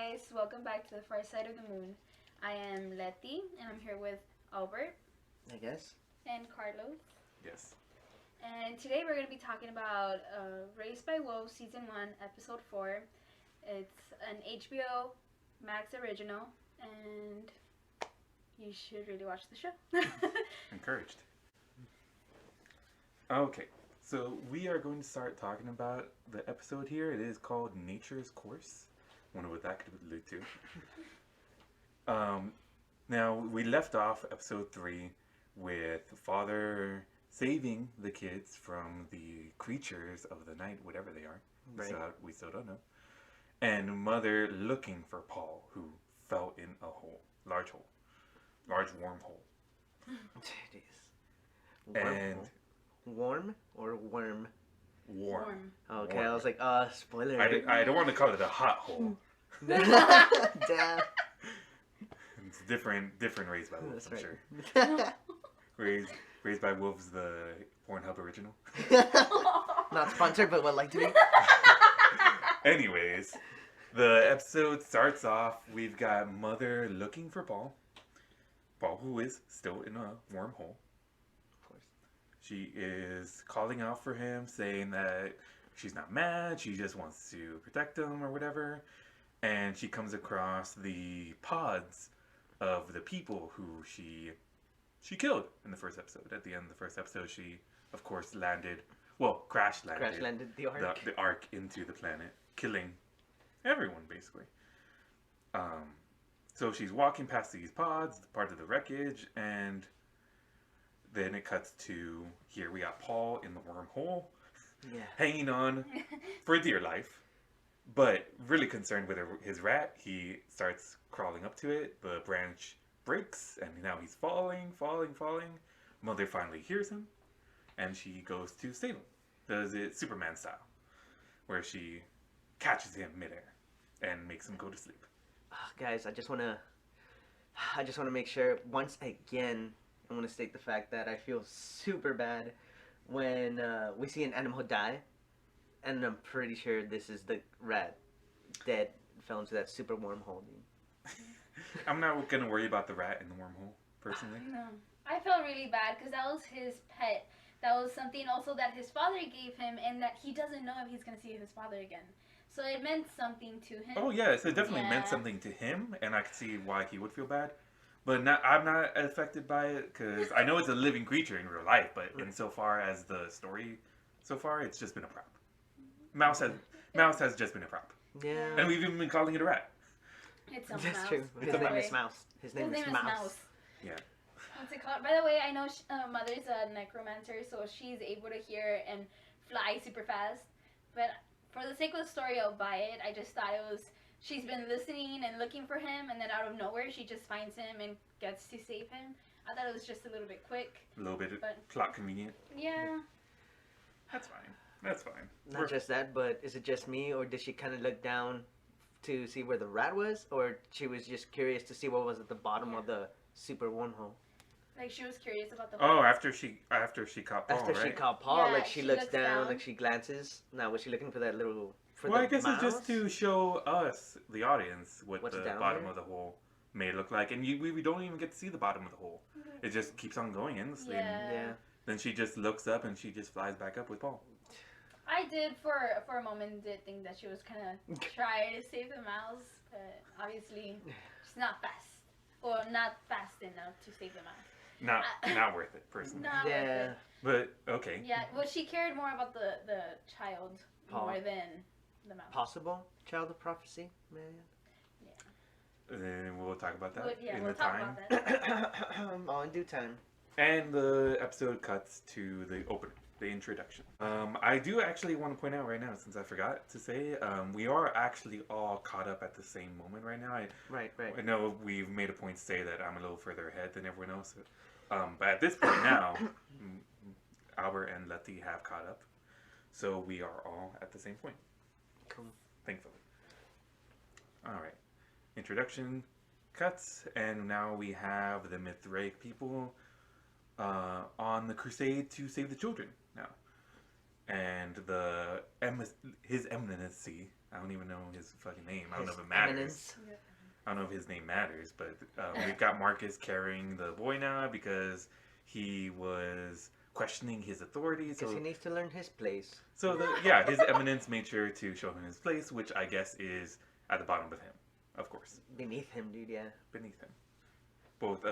guys, welcome back to the Far Side of the Moon. I am Lety, and I'm here with Albert. I guess. And Carlos. Yes. And today we're going to be talking about Raised by Wolves Season 1, Episode 4. It's an HBO Max original, and you should really watch the show. Encouraged. Okay, so we are going to start talking about the episode here. It is called Nature's Course. Wonder what that could lead to. Now, we left off episode 3 with Father saving the kids from the creatures of the night, whatever they are. Right. So we still don't know. And Mother looking for Paul, who fell in a hole. Large wormhole. Jeez. And... Warm or worm? Warm. Okay, Warm. I was like, spoiler. I don't want to call it a hot hole. Damn. It's different raised by wolves, That's I'm right. sure. Raised by Wolves, the Pornhub original. Not sponsored, but would like to be. Anyways, the episode starts off. We've got Mother looking for Paul. Paul, who is still in a wormhole. Of course. She is calling out for him, saying that she's not mad. She just wants to protect him or whatever. And she comes across the pods of the people who she killed in the first episode. At the end of the first episode, she, of course, crash landed the ark. the ark into the planet, killing everyone, basically. So she's walking past these pods, part of the wreckage, and then it cuts to, here we got Paul in the wormhole, hanging on for dear life. But really concerned with his rat, he starts crawling up to it. The branch breaks, and now he's falling. Mother finally hears him, and she goes to save him. Does it Superman style, where she catches him midair and makes him go to sleep. Guys, I just wanna make sure once again. I want to state the fact that I feel super bad when we see an animal die. And I'm pretty sure this is the rat that fell into that super wormhole. I'm not going to worry about the rat in the wormhole, personally. No. I felt really bad because that was his pet. That was something also that his father gave him, and that he doesn't know if he's going to see his father again. So it meant something to him. Oh, yes, it definitely meant something to him, and I could see why he would feel bad. But I'm not affected by it, because I know it's a living creature in real life, but insofar as the story so far, it's just been a prop. Mouse has just been a prop. Yeah. And we've even been calling it a rat. It's a That's mouse. true. His name is Mouse. His name is Mouse. Yeah. What's it called? By the way, I know Mother's a necromancer, so she's able to hear and fly super fast. But for the sake of the story, I'll buy it. I just thought it was, she's been listening and looking for him, and then out of nowhere, she just finds him and gets to save him. I thought it was just a little bit quick. A little bit plot convenient. Yeah. That's fine. That's fine. Not just that, but is it just me, or did she kind of look down to see where the rat was, or she was just curious to see what was at the bottom of the super wormhole? Like, she was curious about the... Oh, after she caught Paul, After right? she caught Paul, Yeah, like she she looks looks down, down. like she glances. Now, was she looking for that little... Well, I guess mouse? it's just to show us, the audience, what What's the down bottom there? of the hole may look like. And we don't even get to see the bottom of the hole. It just keeps on going endlessly. Yeah. Yeah. Then she just looks up and she just flies back up with Paul. I did, for a moment, did think that she was kind of trying to save the mouse, but obviously she's not fast. Or not fast enough to save the mouse. Not worth it, personally. Not worth Yeah. it. But, okay. Yeah, well, she cared more about the child Paul. more than the mouse. Possible child of prophecy, man. And we'll talk about that in we'll the talk time. about that. All in due time. And the episode cuts to the opening, the introduction. I do actually want to point out right now, since I forgot to say, we are actually all caught up at the same moment right now. Right. I know we've made a point to say that I'm a little further ahead than everyone else. But at this point now, Albert and Lety have caught up. So we are all at the same point. Cool. Thankfully. Alright. Introduction cuts, and now we have the Mithraic people on the crusade to save the children now. And His Eminency, I don't even know his fucking name. I don't know if it matters. Eminence. I don't know if his name matters, but we've got Marcus carrying the boy now because he was questioning his authority. Because So he needs to learn his place. So his eminence made sure to show him his place, which I guess is at the bottom of him, of course. Beneath him, dude, yeah. Beneath him. Both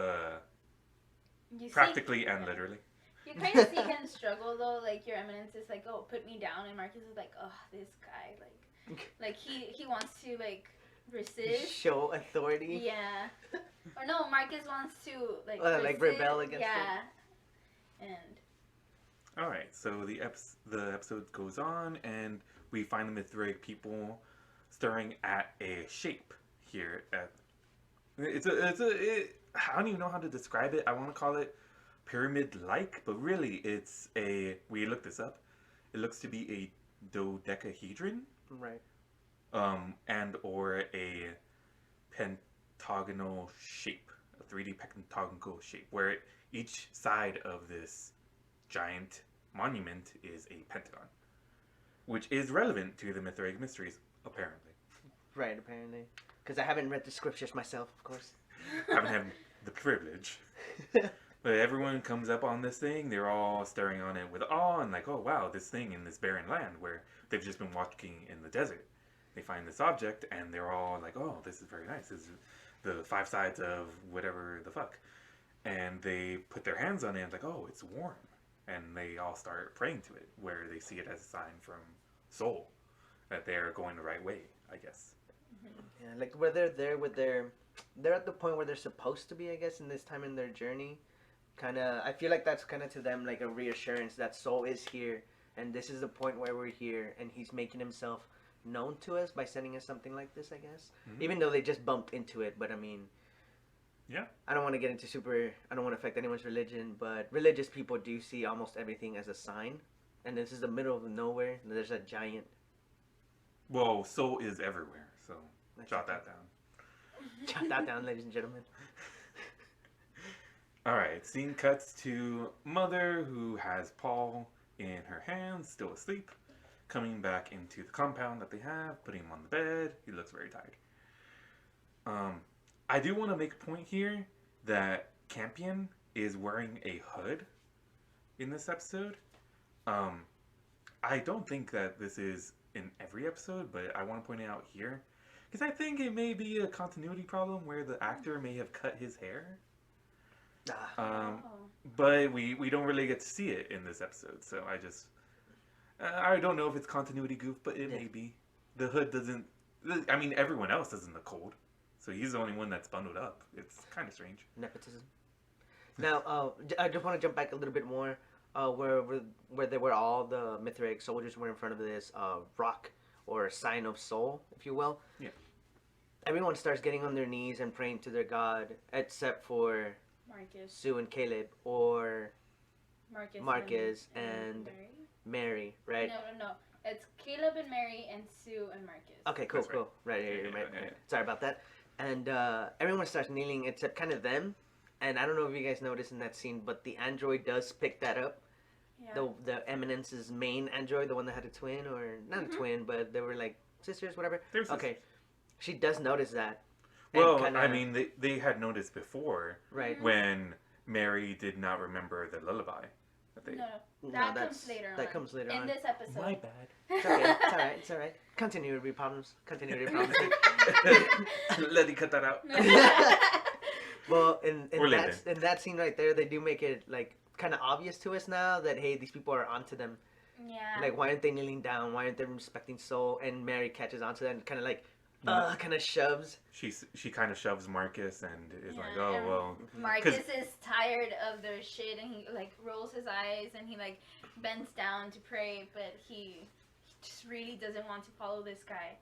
You practically see, and literally. You kind of see him struggle though, like your eminence is like, oh, put me down, and Marcus is like, oh, this guy, like he wants to like resist. Show authority. Yeah. Or no, Marcus wants to like like rebel against it. And Alright, so the episode goes on, and we find the Mithric people staring at a shape here. I don't even know how to describe it. I want to call it pyramid-like, but really we looked this up. It looks to be a dodecahedron. Right. And or a pentagonal shape, a 3D pentagonal shape, where each side of this giant monument is a pentagon, which is relevant to the Mithric mysteries, apparently. Right, apparently. Because I haven't read the scriptures myself, of course. I haven't had the privilege. But everyone comes up on this thing, they're all staring on it with awe and like, oh wow, this thing in this barren land where they've just been walking in the desert. They find this object and they're all like, oh, this is very nice. This is the 5 sides of whatever the fuck. And they put their hands on it and like, oh, it's warm. And they all start praying to it, where they see it as a sign from Soul that they're going the right way, I guess. Yeah, like where they're there with they're at the point where they're supposed to be, I guess, in this time in their journey. I feel like that's kind of to them like a reassurance that Soul is here, and this is the point where we're here, and he's making himself known to us by sending us something like this, I guess. Mm-hmm. Even though they just bumped into it, but I mean, yeah. I don't want to get into I don't want to affect anyone's religion, but religious people do see almost everything as a sign, and this is the middle of nowhere, and there's a giant. Well, Soul is everywhere, so jot that down. Jot that down, ladies and gentlemen. Alright, scene cuts to Mother, who has Paul in her hands, still asleep, coming back into the compound that they have, putting him on the bed. He looks very tired. I do want to make a point here that Campion is wearing a hood in this episode. I don't think that this is in every episode, but I want to point it out here, because I think it may be a continuity problem where the actor may have cut his hair. But we don't really get to see it in this episode, so I don't know if it's continuity goof, but it may be. The hood doesn't, I mean, everyone else is in the cold, so he's the only one that's bundled up. It's kind of strange. Nepotism. Now, I just want to jump back a little bit more, where they were all the Mithric soldiers were in front of this rock, or sign of Soul, if you will. Yeah. Everyone starts getting on their knees and praying to their god, except for Marcus, Sue and Caleb, or Marcus and Mary, right? No. It's Caleb and Mary and Sue and Marcus. Okay, cool. Right. Sorry about that. And everyone starts kneeling except kind of them. And I don't know if you guys noticed in that scene, but the android does pick that up. Yeah. The Eminence's main android, the one that had a twin, or not a twin, but they were like sisters, whatever. Okay, she does notice that. Well, I mean, they had noticed before, right? When Mary did not remember the lullaby. That comes later on. That comes later on. In this episode. My bad. It's okay. It's alright. Continuity problems. Lety, cut that out. Well, in that scene right there, they do make it like kind of obvious to us now that hey, these people are onto them. Yeah. Like, why aren't they kneeling down? Why aren't they respecting Soul? And Mary catches onto that and kind of like, kind of shoves. She kind of shoves Marcus and is like, oh well. Marcus is tired of their shit and he like rolls his eyes and he like bends down to pray, but he just really doesn't want to follow this guy.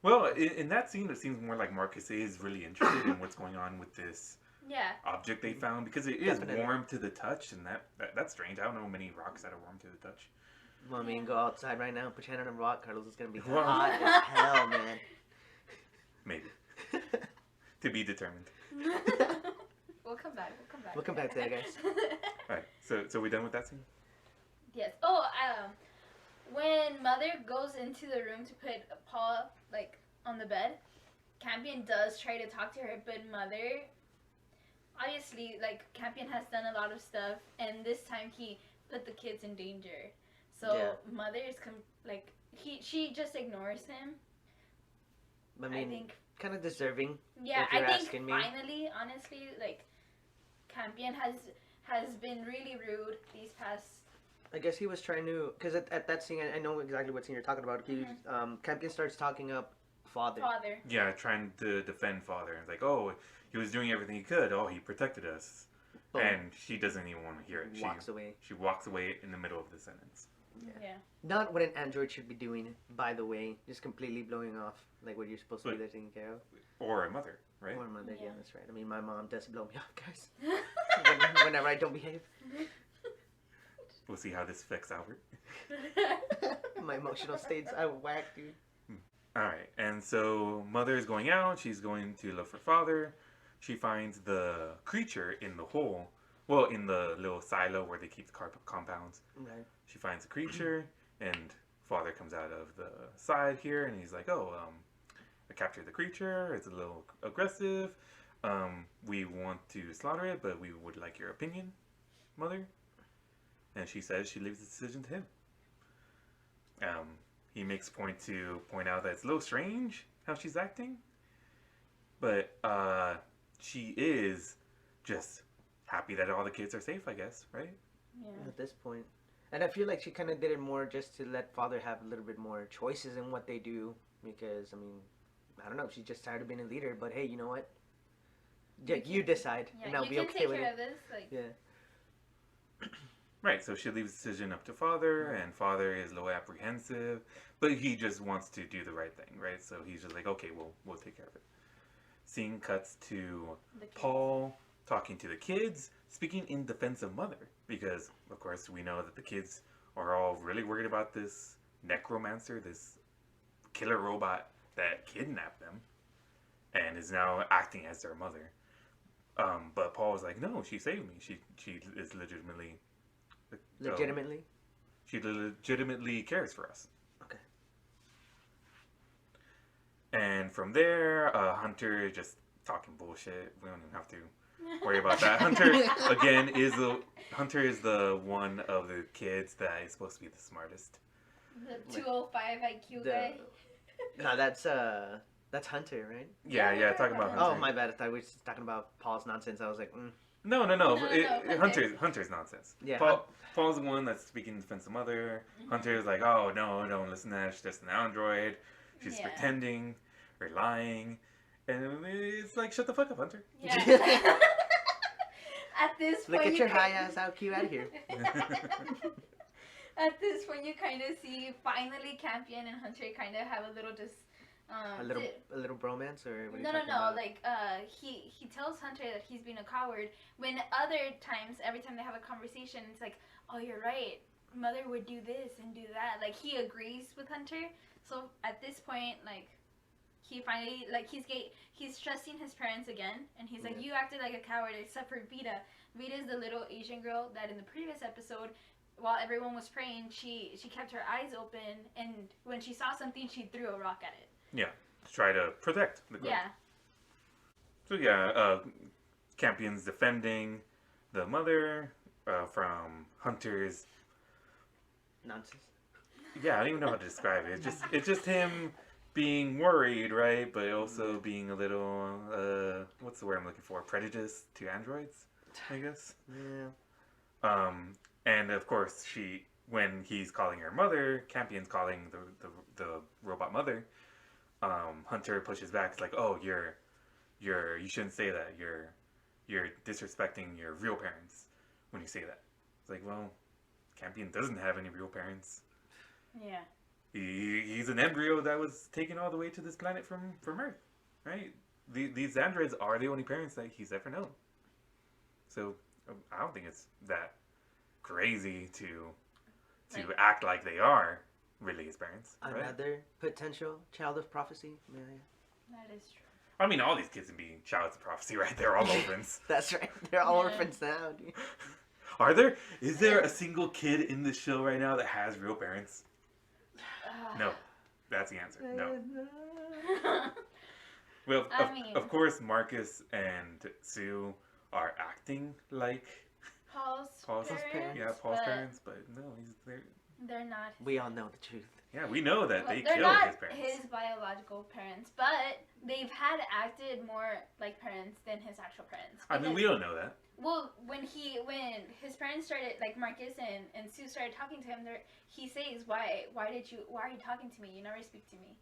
Well, in that scene, it seems more like Marcus is really interested in what's going on with this object they found, because it is warm to the touch, and that's strange. I don't know many rocks that are warm to the touch. Well, I mean, go outside right now, put your hand on a rock, Carlos. It's gonna be hot as hell, man. Maybe. To be determined. We'll come back. We'll come back to that, guys. Alright, so we done with that scene? Yes. Oh, when Mother goes into the room to put Paul on the bed, Campion does try to talk to her, but Mother, obviously, like, Campion has done a lot of stuff, and this time he put the kids in danger. So Mother is she just ignores him. I mean, I think kind of deserving. Yeah, if you're I think asking me. finally, honestly, like, Campion has been really rude these past. I guess he was trying to, because at that scene, I know exactly what scene you're talking about. He, Campion starts talking up Father. Yeah, trying to defend Father. It's like, oh, he was doing everything he could. Oh, he protected us. Boom. And she doesn't even want to hear it. Walks away. She walks away in the middle of the sentence. Yeah. Not what an android should be doing, by the way. Just completely blowing off, like, what you're supposed to be there taking care of. Or a mother, right? Or a mother, Yeah. yeah, that's right. I mean, my mom does blow me off, guys. Whenever I don't behave. We'll see how this affects Albert. My emotional state's out of whack, dude. Alright, and so Mother is going out. She's going to look for Father. She finds the creature in the hole. Well, in the little silo where they keep the compounds. Right. She finds the creature, and Father comes out of the side here, and he's like, oh, I captured the creature. It's a little aggressive. We want to slaughter it, but we would like your opinion, Mother. And she says she leaves the decision to him. He makes point out that it's a little strange how she's acting. But she is just happy that all the kids are safe, I guess, right? Yeah. At this point. And I feel like she kind of did it more just to let Father have a little bit more choices in what they do. Because, I mean, I don't know, she's just tired of being a leader. But hey, you know what? You decide, and I'll be okay with it. You can take care of this. Like, Yeah. Right, so she leaves the decision up to Father, and Father is a little apprehensive, but he just wants to do the right thing, right? So he's just like, okay, we'll take care of it. Scene cuts to Paul talking to the kids, speaking in defense of Mother, because, of course, we know that the kids are all really worried about this necromancer, this killer robot that kidnapped them, and is now acting as their mother. But Paul was like, no, she saved me. She is legitimately... Legitimately? She legitimately cares for us. Okay. And from there, Hunter is just talking bullshit. We don't even have to worry about that. Hunter, again, is the one of the kids that is supposed to be the smartest. The 205 IQ guy. No, that's Hunter, right? Yeah, talking about Hunter. Oh, my bad. I thought we were just talking about Paul's nonsense. I was like, No. No, Hunter's nonsense. Yeah. Paul's the one that's speaking in defense of Mother. Hunter's like, oh, no, don't listen to that. She's just an android. She's pretending or lying. And it's like, shut the fuck up, Hunter. Yeah. At this point, look at your high ass out cute out of here. At this point, you kind of see finally Campion and Hunter kind of have a little a little bromance, or what are you no. talking about? Like he tells Hunter that he's been a coward. When other times, every time they have a conversation, it's like, oh, you're right. Mother would do this and do that. Like, he agrees with Hunter. So at this point, like, he finally, like, he's trusting his parents again, and he's like, you acted like a coward except for Vita. Vita is the little Asian girl that in the previous episode, while everyone was praying, she kept her eyes open, and when she saw something, she threw a rock at it. Yeah, to try to protect the girl. Yeah. So Campion's defending the mother from Hunter's nonsense. Yeah, I don't even know how to describe it. It's just him being worried, right? But also being a little what's the word I'm looking for? Prejudiced to androids, I guess. Yeah. And of course, when he's calling her mother, Campion's calling the robot mother. Hunter pushes back. It's like, oh, you shouldn't say that. You're disrespecting your real parents when you say that. It's like, well, Campion doesn't have any real parents. Yeah. He's an embryo that was taken all the way to this planet from Earth, right? These androids are the only parents that he's ever known. So I don't think it's that crazy to act like they are really his parents. Right? Another potential child of prophecy. Yeah. That is true. I mean, all these kids can be childs of prophecy, right? They're all orphans. That's right. They're all orphans now, dude. Is there a single kid in this show right now that has real parents? No. That's the answer. No. Well, I mean, of course, Marcus and Sue are acting like Paul's parents, yeah, Paul's but parents, but no, they're not. We all know the truth. yeah, we know that Well, they they're killed not his parents. his biological parents, but they've had acted more like parents than his actual parents. I mean, we don't know that. Well, when his parents started, like Marcus and Sue started talking to him, he says, why are you talking to me? You never speak to me.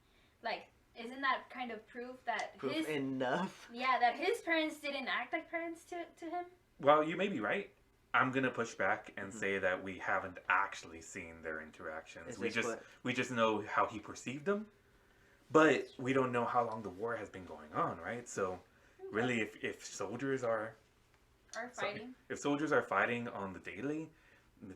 Like, isn't that kind of proof that Proof enough. yeah, that his parents didn't act like parents to him? Well, you may be right. I'm gonna push back and say that we haven't actually seen their interactions. We just know how he perceived them, but we don't know how long the war has been going on, right? So, really, if soldiers are Fighting. if soldiers are fighting on the daily,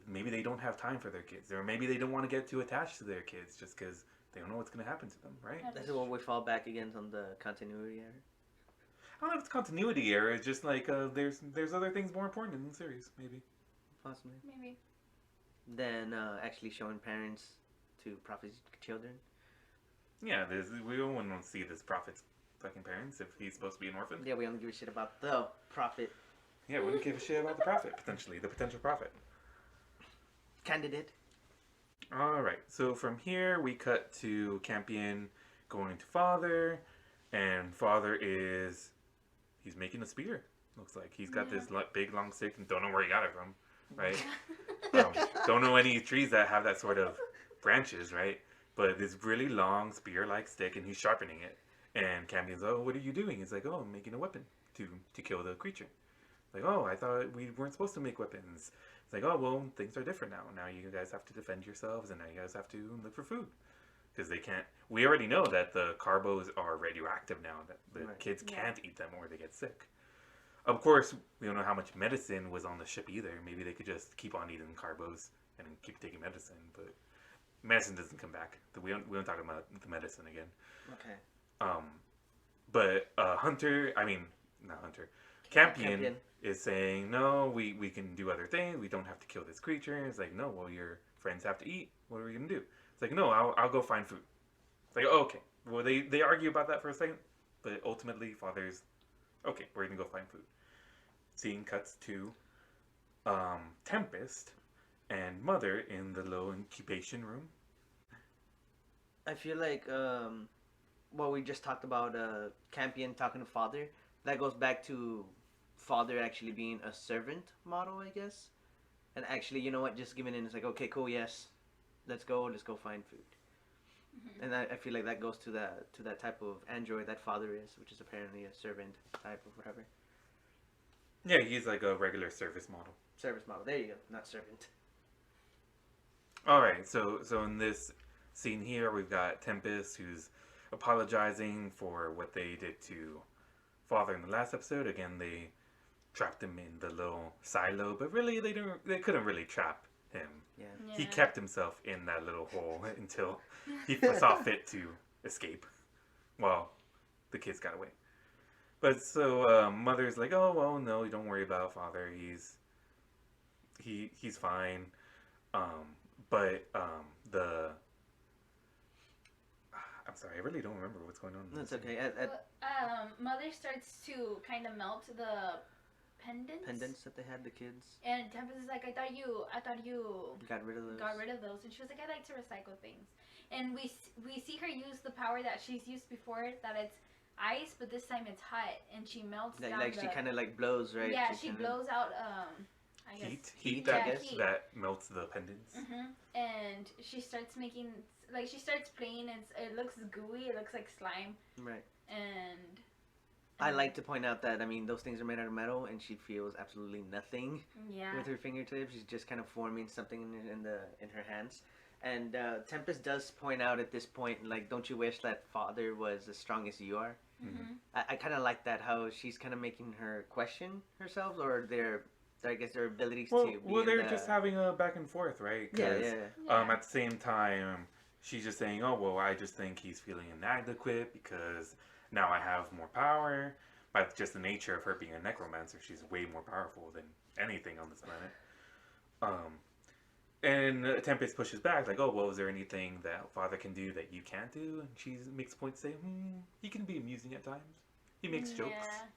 maybe they don't have time for their kids, or maybe they don't want to get too attached to their kids just because they don't know what's gonna happen to them, right? That's what we fall back again on the continuity error. I don't know if it's continuity error. It's just like there's other things more important in the series, maybe. Possibly. Maybe. Than actually showing parents to prophet's children. Yeah, we don't want to see this prophet's fucking parents if he's supposed to be an orphan. Yeah, we only give a shit about the prophet. Yeah, we don't give a shit about the prophet, potentially. The potential prophet. Candidate. Alright, so from here we cut to Campion going to Father, and Father he's making a spear. Looks like he's got this big long stick and don't know where he got it from, right? Don't know any trees that have that sort of branches, right? But this really long spear-like stick, and he's sharpening it. And Campion's, oh, what are you doing? He's like, oh, I'm making a weapon to kill the creature. Like, oh, I thought we weren't supposed to make weapons. It's like, oh, well, things are different now. Now you guys have to defend yourselves, and now you guys have to look for food. Because they can't... We already know that the carbos are radioactive now, that the kids can't eat them or they get sick. Of course, we don't know how much medicine was on the ship either. Maybe they could just keep on eating carbos and keep taking medicine, but medicine doesn't come back. We don't talk about the medicine again. Okay. But Campion is saying, no, we can do other things. We don't have to kill this creature. It's like, no, well, your friends have to eat. What are we going to do? It's like, no, I'll go find food. It's like, oh, okay. Well, they argue about that for a second, but ultimately, Father's, okay, we're going to go find food. Scene cuts to Tempest and Mother in the low incubation room. I feel like what we just talked about, Campion talking to Father, that goes back to Father actually being a servant model, I guess. And actually, you know what, just giving in, it's like, okay, cool, yes, let's go find food. Mm-hmm. And I feel like that goes to that type of android that Father is, which is apparently a servant type of whatever. Yeah, he's like a regular service model. Service model, there you go, not servant. Alright, so in this scene here, we've got Tempest, who's apologizing for what they did to Father in the last episode. Again, they trapped him in the little silo, but really they couldn't really trap him. Yeah. He kept himself in that little hole until he saw fit to escape. Well, the kids got away. But so Mother's like, oh well, no, don't worry about Father. He's fine. But I'm sorry, I really don't remember what's going on. That's okay. Mother starts to kind of melt the pendants that they had, the kids. And Tempest is like, I thought you got rid of those. And she was like, I like to recycle things. And we see her use the power that she's used before, that it's ice, but this time it's hot, and she melts down. Like she kind of like blows, right? Yeah, she blows out. I guess heat. I guess heat. That melts the pendants. Mm-hmm. And she starts making, like, she starts playing, and it looks gooey. It looks like slime. Right. And I like to point out that, I mean, those things are made out of metal, and she feels absolutely nothing with her fingertips. She's just kind of forming something in her hands. And Tempest does point out at this point, like, don't you wish that Father was as strong as you are? Mm-hmm. I kind of like that, how she's kind of making her question herself, or their abilities to be. Well, they're just having a back and forth, right? Yeah. At the same time, she's just saying, oh, well, I just think he's feeling inadequate because now I have more power. By just the nature of her being a necromancer, she's way more powerful than anything on this planet. And Tempest pushes back, like, oh, well, is there anything that father can do that you can't do? And she makes a point to say, he can be amusing at times. He makes jokes. Yeah.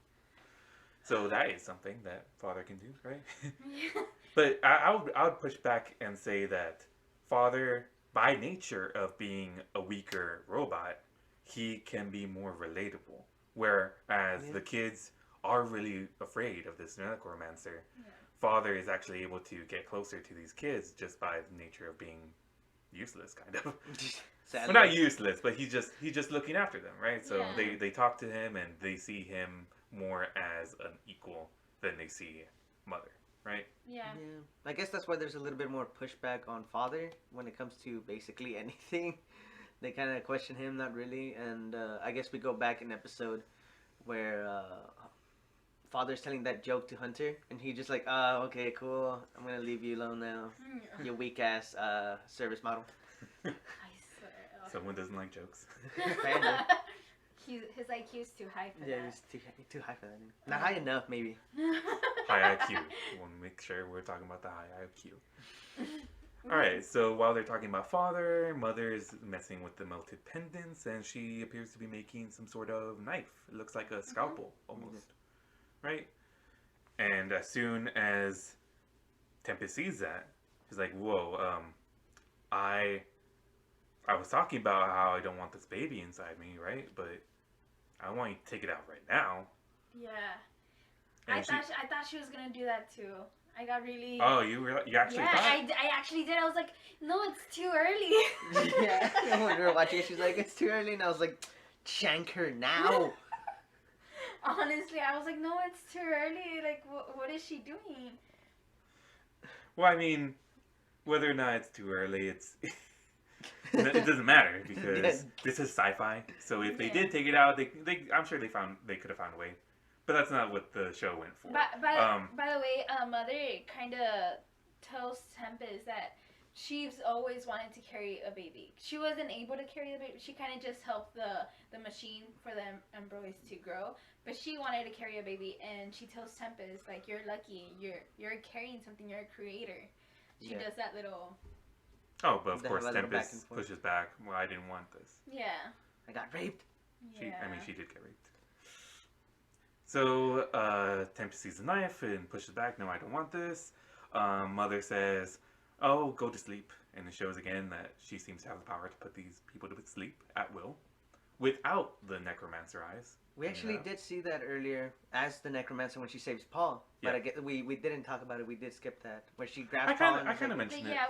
So that is something that father can do, right? Yeah. But I would push back and say that father, by nature of being a weaker robot, he can be more relatable. Whereas the kids are really afraid of this necromancer. Yeah. Father is actually able to get closer to these kids just by the nature of being useless, kind of. Well, not useless, but he's just looking after them, right? So Yeah. they talk to him and they see him more as an equal than they see mother, right? Yeah. I guess that's why there's a little bit more pushback on father when it comes to basically anything. They kind of question him, not really. And I guess we go back in episode where father's telling that joke to Hunter, and he just like, oh, okay, cool, I'm gonna leave you alone now, you weak ass service model. I swear. Someone doesn't like jokes. His IQ's too high for Yeah, that. he's too high for that. Not high enough, maybe. High IQ. We'll make sure we're talking about the high IQ. Alright, so while they're talking about father, mother is messing with the melted pendants, and she appears to be making some sort of knife. It looks like a scalpel, almost. Right? And as soon as Tempest sees that, she's like, whoa, I was talking about how I don't want this baby inside me, right? But I want you to take it out right now. Yeah. And I thought she was gonna do that too. I got really. Oh, you actually yeah, thought? I actually did. I was like, no, it's too early. Yeah, when we were watching it, she's like, it's too early, and I was like, shank her now. Honestly, I was like, no, it's too early. Like, what is she doing? Well, I mean, whether or not it's too early, it it doesn't matter because this is sci-fi. So if they did take it out, I'm sure they could have found a way. But that's not what the show went for. By the way, Mother kind of tells Tempest that she's always wanted to carry a baby. She wasn't able to carry the baby. She kind of just helped the machine for the embryos to grow. But she wanted to carry a baby, and she tells Tempest, like, you're lucky. You're carrying something. You're a creator. She does that little... Oh, but of course Tempest pushes back. Well, I didn't want this. Yeah. I got raped. She did get raped. So, Tempest sees the knife and pushes back. No, I don't want this. Mother says, oh, go to sleep. And it shows again that she seems to have the power to put these people to sleep at will. Without the necromancer eyes. We actually did see that earlier as the necromancer when she saves Paul. But I guess we didn't talk about it. We did skip that. Where she grabs Paul and... I kind of mentioned it. Yeah,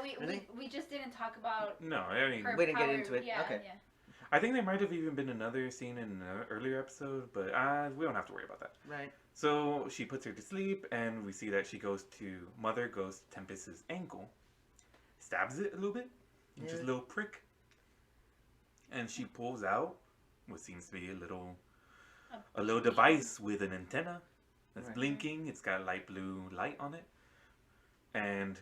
we just didn't talk about... No, I mean... We didn't get into it. Yeah, okay. Yeah. I think there might have even been another scene in an earlier episode, but we don't have to worry about that. Right. So she puts her to sleep, and we see that Mother goes to Tempest's ankle, stabs it a little bit, just a little prick, and she pulls out what seems to be a little device with an antenna that's blinking. It's got a light blue light on it, and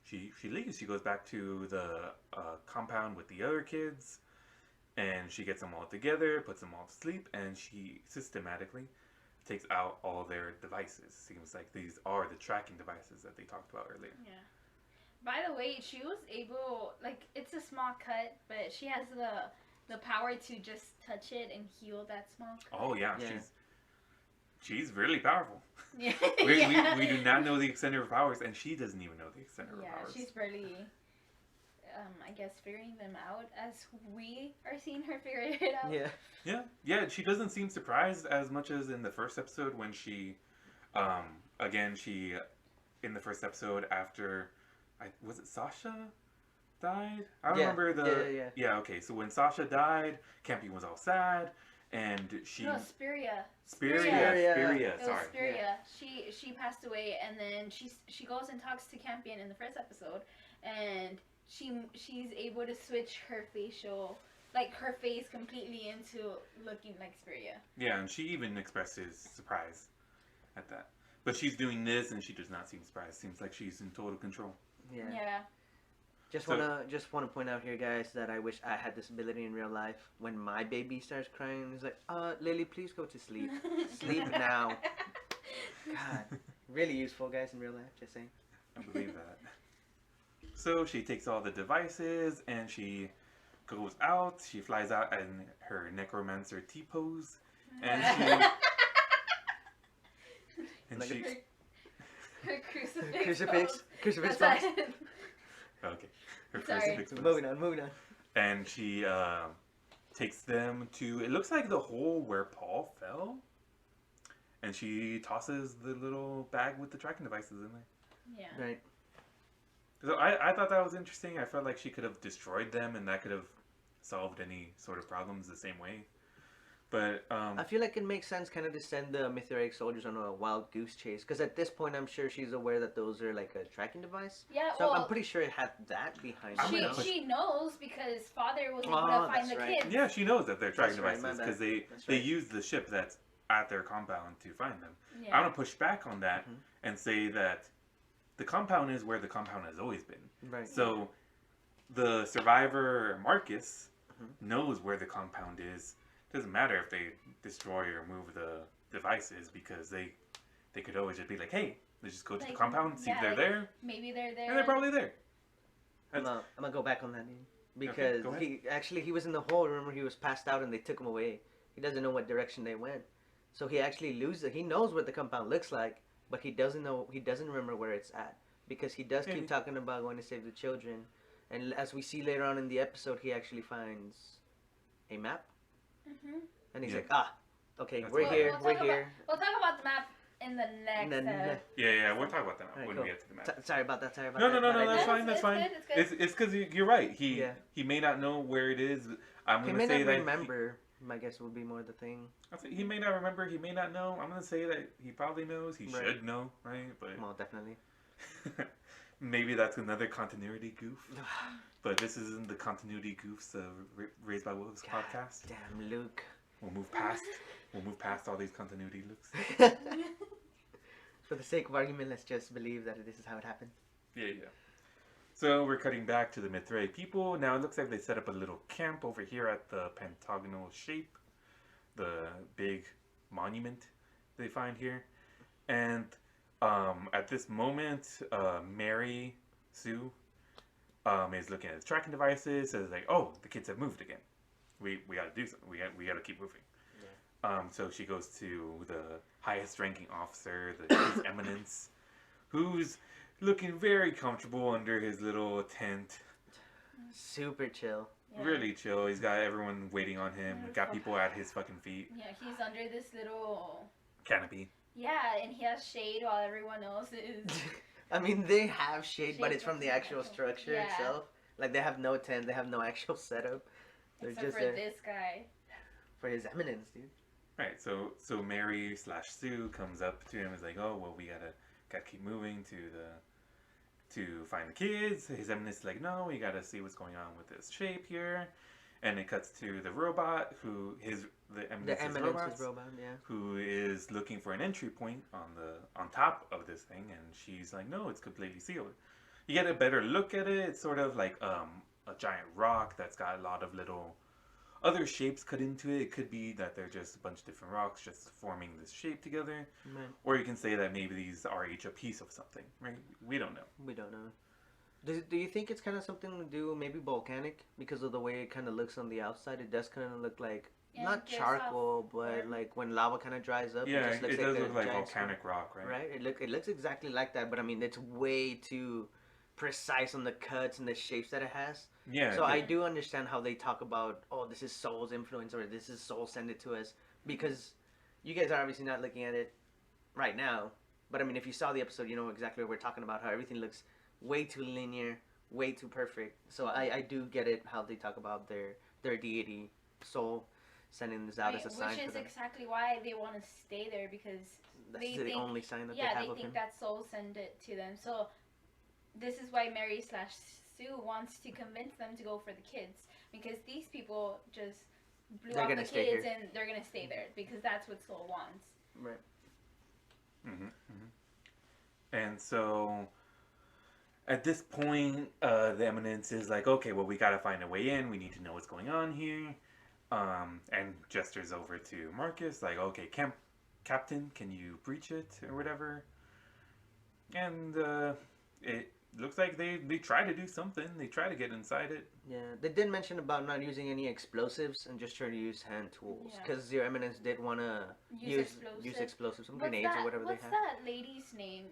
she leaves. She goes back to the compound with the other kids. And she gets them all together, puts them all to sleep, and she systematically takes out all their devices. Seems like these are the tracking devices that they talked about earlier. Yeah. By the way, she was able, like, it's a small cut, but she has the power to just touch it and heal that small cut. Oh, yeah. She's really powerful. Yeah. We do not know the extent of her powers, and she doesn't even know the extent of her powers. Yeah, she's barely... I guess figuring them out as we are seeing her figure it out. Yeah. She doesn't seem surprised as much as in the first episode when she, in the first episode after, was it Sasha died? I don't remember the. Yeah. Okay. So when Sasha died, Campion was all sad, and she. No, Spiria. Spiria. It was Sorry. Spiria. Yeah. She passed away, and then she goes and talks to Campion in the first episode, and. She's able to switch her facial, like her face completely into looking like Spiria. Yeah, and she even expresses surprise at that. But she's doing this and she does not seem surprised. Seems like she's in total control. Yeah. Just wanna point out here, guys, that I wish I had this ability in real life. When my baby starts crying, it's like, Lily, please go to sleep. Sleep now. God, really useful, guys, in real life. Just saying. I believe that. So she takes all the devices and she goes out. She flies out in her necromancer T-pose. And Like she... Her crucifix. Crucifix That's pose. it. Okay. Her Sorry. crucifix pose. Moving on. And she takes them to, it looks like the hole where Paul fell. And she tosses the little bag with the tracking devices in there. Yeah. Right. So I thought that was interesting. I felt like she could have destroyed them and that could have solved any sort of problems the same way. But I feel like it makes sense kind of to send the Mithrax soldiers on a wild goose chase. Because at this point, I'm sure she's aware that those are like a tracking device. Yeah, So well, I'm pretty sure it had that behind it. I'm gonna push- she knows because father was able Oh, to find that's the right. kids. yeah, she knows that they're tracking That's right, my devices bad. because That's they right. use the ship that's at their compound to find them. Yeah. I'm going to push back on that Mhm. and say that the compound is where the compound has always been. Right. So the survivor, Marcus, Mhm. knows where the compound is. Doesn't matter if they destroy or move the devices because they could always just be like, hey, let's just go to the Like, compound, see if yeah, they're like, there. Maybe they're there. And they're probably there. I'm gonna go back on that name because go ahead. he was in the hole. Remember, he was passed out and they took him away. He doesn't know what direction they went, so he actually loses. He knows what the compound looks like, but he doesn't know. He doesn't remember where it's at because he does Maybe. keep talking about going to save the children, and as we see later on in the episode, he actually finds a map, Mhm. and he's Yeah. like, okay, That's we're what- here, We'll we're talk here. We'll talk about the map in the next. And then, Yeah, we'll talk about that Alright, when cool. we get to the map. Sorry about that. No, that, but I that's did- fine. That's It's fine. good, it's good. It's because you're right. He Yeah. he may not know where it is. I'm He gonna may say not that remember. I guess would be more the thing. he may not remember. He may not know. I'm gonna say that he probably knows. He Right. should know, right? But Well, definitely. maybe that's another continuity goof. But this isn't the continuity goofs of Raised by Wolves God podcast. damn, Luke. We'll move past. We'll move past all these continuity looks. For the sake of argument, let's just believe that this is how it happened. Yeah. So we're cutting back to the Mithrae people. Now it looks like they set up a little camp over here at the pentagonal shape, the big monument they find here. And at this moment, Mary Sue is looking at the tracking devices. Says like, "Oh, the kids have moved again. We got to do something. We got to keep moving." So she goes to the highest ranking officer, His Eminence, who's looking very comfortable under his little tent. Super chill. Yeah. Really chill. He's got everyone waiting on him. Got people at his fucking feet. Yeah, he's under this little. Canopy. Yeah, and he has shade while everyone else is. I mean, they have shade, but Shade, it's from but the it's actual actual- structure yeah. itself. Like, they have no tent, they have no actual setup. They're Except just for there this guy. for His Eminence, dude. Right. So Mary / Sue comes up to him and is like, "Oh, well, we gotta keep moving to find the kids." His Eminence is like, "No, we gotta see what's going on with this shape here." And it cuts to the robot the The Eminence's Eminence's robot, yeah. who is looking for an entry point on top of this thing, and she's like, "No, it's completely sealed." You get a better look at it. It's sort of like a giant rock that's got a lot of little other shapes cut into it. It could be that they're just a bunch of different rocks just forming this shape together, Right. or you can say that maybe these are each a piece of something. Right? We don't know. We don't know. Do you think it's kind of something to do maybe volcanic because of the way it kind of looks on the outside? It does kind of look like Yeah, not it gives charcoal, off but warm. like when lava kind of dries up. Yeah, it just looks it does a look like giant volcanic rock, right? Right. It looks exactly like that, but I mean it's way too precise on the cuts and the shapes that it has. Yeah. So I do understand how they talk about, oh, this is Soul's influence or this is Soul send it to us, because you guys are obviously not looking at it right now. But I mean, if you saw the episode, you know exactly what we're talking about. How everything looks way too linear, way too perfect. So I do get it how they talk about their deity, Soul, sending this out Right, as a sign which for is them. exactly why they want to stay there because That's they the think- only sign that yeah, they have they of think him. that Soul sent it to them. So this is why Mary / Sue wants to convince them to go for the kids because these people just blew They're off the gonna stay kids here. and they're gonna stay there because that's what Soul wants. Right. And so at this point, the Eminence is like, "Okay, well, we gotta find a way in. We need to know what's going on here." And gestures over to Marcus, like, "Okay, Captain, can you breach it or whatever?" And looks like they try to do something. They try to get inside it. Yeah, they did mention about not using any explosives and just try to use hand tools. Yeah. Because Your Eminence did want to use explosives, some grenades or whatever they What's have. that lady's name?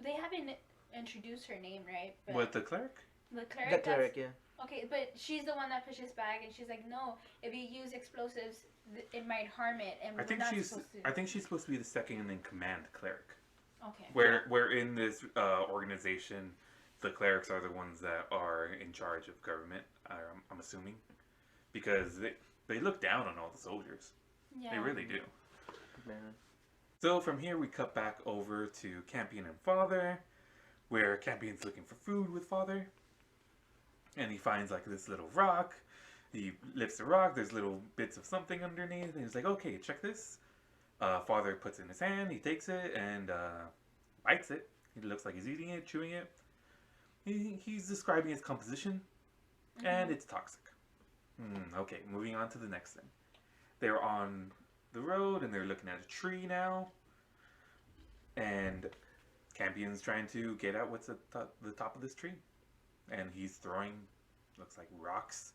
They haven't introduced her name, right? But What, the cleric? the cleric? The cleric, yeah. Okay, but she's the one that pushes back, and she's like, no, if you use explosives, it might harm it, and I think we're not she's supposed to. I think she's supposed to be the second in command cleric. Okay. Where in this organization, the clerics are the ones that are in charge of government. I'm assuming, because they look down on all the soldiers. Yeah. They really do. Man. So from here we cut back over to Campion and Father, where Campion's looking for food with Father, and he finds like this little rock. He lifts the rock. There's little bits of something underneath, and he's like, "Okay, check this." Father puts it in his hand. He takes it and bites it. He looks like he's eating it, chewing it. He's describing its composition, and it's toxic. Okay, moving on to the next thing. They're on the road, and they're looking at a tree now. And Campion's trying to get at what's at the top of this tree. And he's throwing, looks like rocks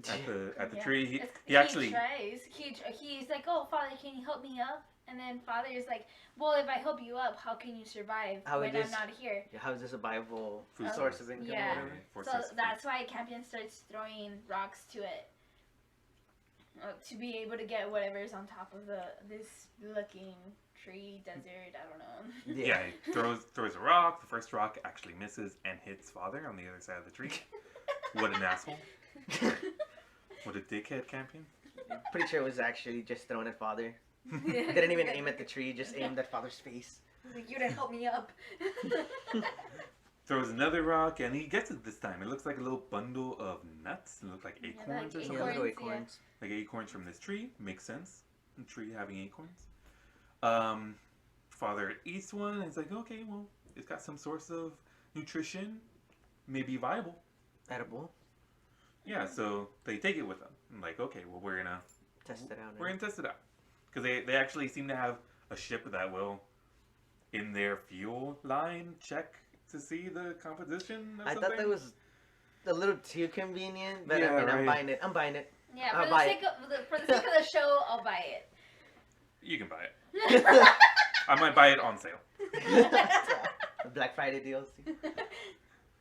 at the tree. He actually tries. He's like, "Oh, Father, can you help me up?" And then Father is like, "Well, if I help you up, how can you survive when I'm not here?" How is this a viable food source of income? Yeah. Or So that's why Campion starts throwing rocks to it to be able to get whatever's on top of this looking tree, desert. I don't know. Yeah, he throws a rock. The first rock actually misses and hits Father on the other side of the tree. What an asshole. What a dickhead, Campion. I'm pretty sure it was actually just thrown at Father. Didn't even aim at the tree, just aimed at Father's face. Like, you didn't help me up. Throws another rock, and he gets it this time. It looks like a little bundle of nuts. It looks like acorns or something. Yeah, little acorns. Like acorns from this tree. Makes sense. A tree having acorns. Father eats one, and it's like, okay, well, it's got some source of nutrition. Maybe viable. Edible. Yeah, so they take it with them. I'm like, okay, well, we're gonna test it out. We're gonna test it out. Because they actually seem to have a ship that will, in their fuel line, check to see the composition of I something. thought that was a little too convenient, but Yeah, I mean, right. I'm buying it. I'm buying it. Yeah, for the sake of the show, I'll buy it. You can buy it. I might buy it on sale. Black Friday deals.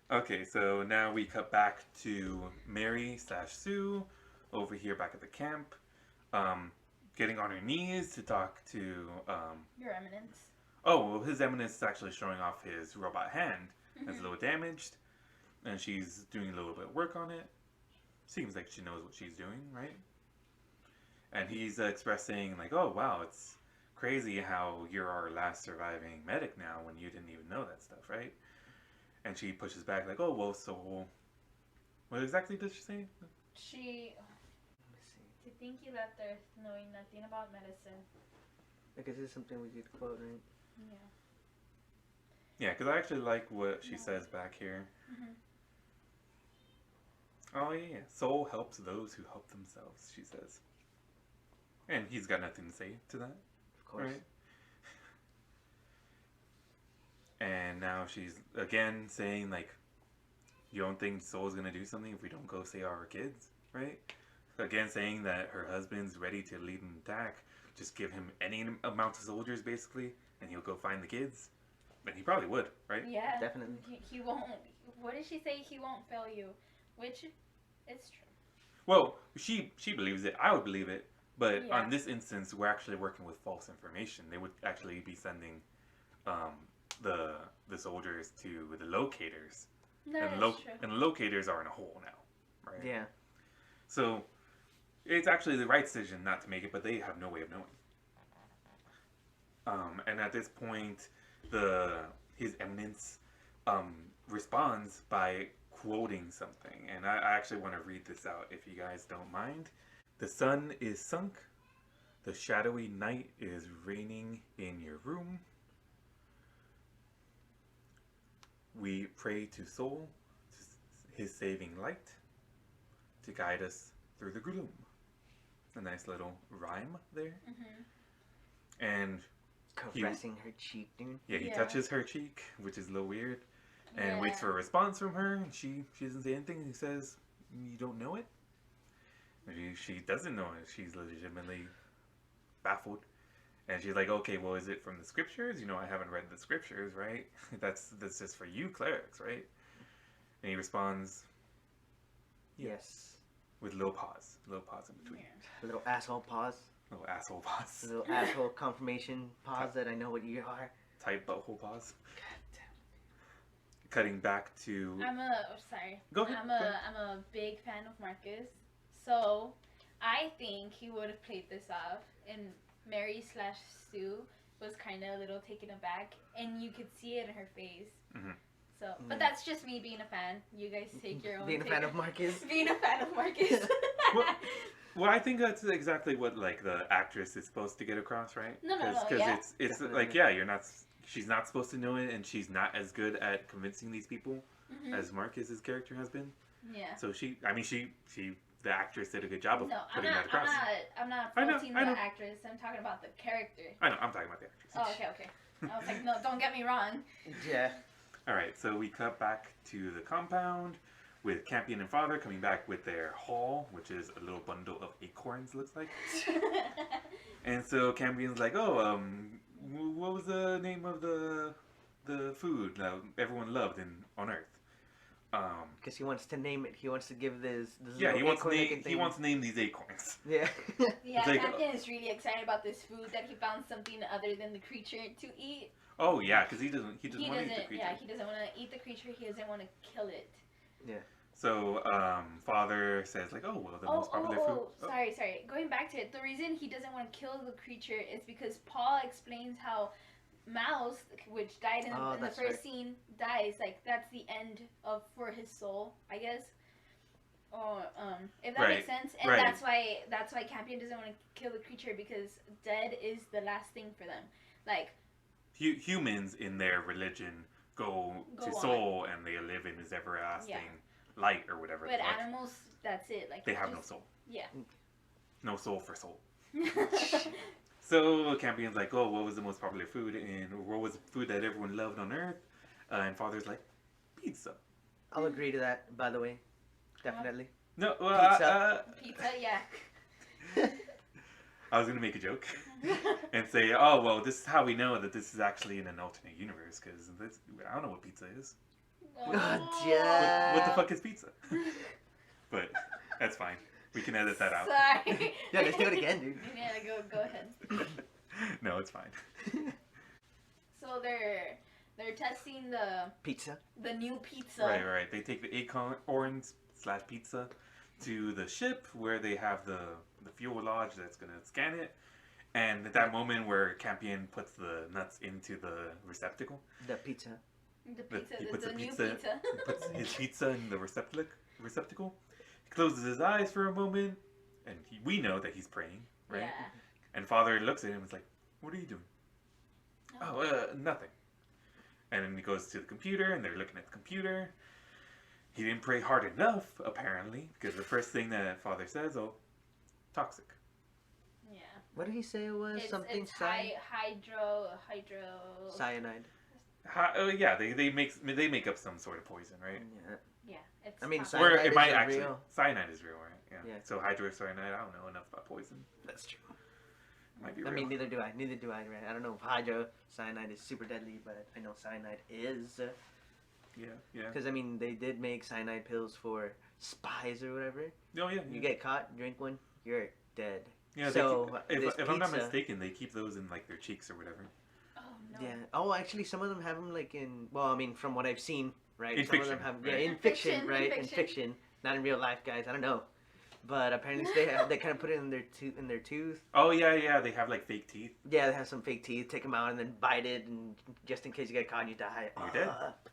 Okay, so now we cut back to Mary/Sue over here back at the camp, getting on her knees to talk to Your Eminence. Oh, well, His Eminence is actually showing off his robot hand. It's a little damaged, and she's doing a little bit of work on it. Seems like she knows what she's doing, right? And he's expressing like, "Oh wow, it's crazy how you're our last surviving medic now when you didn't even know that stuff, right?" And she pushes back like, "Oh well, so what exactly did she say?" To think you left Earth knowing nothing about medicine. I guess it's something we could quote, right? Yeah. Yeah, because I actually like what she says back here. Oh yeah, soul helps those who help themselves, she says. And he's got nothing to say to that. Of course. Right? And now she's again saying like, you don't think Soul's gonna do something if we don't go save our kids, right? Again saying that her husband's ready to lead an attack. Just give him any amount of soldiers basically, and he'll go find the kids. And he probably would, right? Yeah. Definitely. He won't. What did she say? He won't fail you. Which, it's true. Well, she believes it. I would believe it. But Yeah. on this instance, we're actually working with false information. They would actually be sending the soldiers to the locators. That And, is true. and the locators are in a hole now, right? Yeah. So it's actually the right decision not to make it, but they have no way of knowing. And at this point, His Eminence responds by quoting something, and I actually want to read this out if you guys don't mind. The sun is sunk, the shadowy night is reigning in your room. We pray to Soul, his saving light, to guide us through the gloom. A nice little rhyme there. And Caressing her cheek, dude. he touches her cheek, which is a little weird. and waits for a response from her. And she doesn't say anything. He says, "You don't know it." She doesn't know it. She's legitimately baffled. And she's like, "Okay, well, is it from the scriptures? I haven't read the scriptures, right? That's just for you clerics, right?" And he responds, Yes. with a little pause in between. A little asshole pause. A little asshole pause. A little asshole confirmation pause that I know what you are. Tight butthole pause. Cutting back to. Sorry. Go ahead. I'm a big fan of Marcus, so I think he would have played this off, and Mary/Sue was kind of a little taken aback, and you could see it in her face. Mm-hmm. So, but that's just me being a fan. You guys take your own. Being a fan of Marcus. Being a fan of Marcus. Well, I think that's exactly what the actress is supposed to get across, right? No, Because yeah. it's like, yeah, she's not supposed to know it, and she's not as good at convincing these people as Marcus's character has been. Yeah. So the actress did a good job of putting that across. I'm not I know. faulting the actress. I'm talking about the character. I know. I'm talking about the actress. Oh, okay. I was like, no, don't get me wrong. Yeah. All right, so we cut back to the compound with Campion and Father coming back with their haul, which is a little bundle of acorns, looks like. And so Campion's like, "Oh, what was the name of the food that everyone loved on Earth?" Because he wants to name it. He wants to give this Yeah, he wants to to name these acorns. Yeah. Yeah, Like, Captain is really excited about this food that he found something other than the creature to eat. Oh yeah, because he doesn't want to eat the creature. Yeah, he doesn't want to eat the creature. He doesn't want to kill it. Yeah. So Father says like, "Oh well, the most popular food." Oh. Sorry. Going back to it, the reason he doesn't want to kill the creature is because Paul explains how Mouse, which died in the first scene, dies. Like that's the end for his soul, I guess. Or if that makes sense, and that's why Campion doesn't want to kill the creature because dead is the last thing for them. Like humans in their religion go to on. soul and they live in this everlasting light or whatever. But animals, that's it. Like they have no soul. Yeah. No soul for soul. So Campion's like, "Oh, what was the most popular food, and what was the food that everyone loved on Earth?" And Father's like, "Pizza." I'll agree to that, by the way. Definitely. No, Pizza, yeah. I was gonna make a joke and say, "Oh, well, this is how we know that this is actually in an alternate universe, because I don't know what pizza is. Yeah. What the fuck is pizza?" But that's fine. We can edit that out. Sorry. Yeah, let's do it again, dude. Yeah, go ahead. No, it's fine. So they're testing the new pizza. Right. They take the acorns/pizza to the ship where they have the fuel lodge that's gonna scan it, and at that moment where Campion puts the nuts into the receptacle. The pizza. He puts the new pizza. pizza. He puts his pizza in the receptacle. He closes his eyes for a moment, and we know that he's praying, right? Yeah. And Father looks at him and is like, "What are you doing?" "Oh, nothing." And then he goes to the computer, and they're looking at the computer. He didn't pray hard enough, apparently, because the first thing that Father says, "Oh, toxic." Yeah. What did he say it was? Something it's hydro. Cyanide. Yeah, they make up some sort of poison, right? Yeah. Yeah. It's I mean, toxic. Or cyanide it might is actually real. cyanide is real, right? Yeah. So hydrocyanide, I don't know enough about poison. That's true. Might be I real. mean, neither do I, right? I don't know if hydrocyanide is super deadly, but I know cyanide is. Yeah. Because, I mean, they did make cyanide pills for spies or whatever. Oh, yeah. You get caught, drink one, you're dead. Yeah, so, if I'm not mistaken, they keep those in, like, their cheeks or whatever. Oh no. Yeah. Oh, actually, some of them have them, like, in... Well, I mean, from what I've seen, right? In some fiction, of them have... right? Yeah, in fiction, right? In fiction. Not in real life, guys. I don't know. But apparently they kind of put it in their tooth. Oh, yeah. They have, like, fake teeth. Yeah, they have some fake teeth. Take them out and then bite it, and just in case you get caught and you die. You're dead.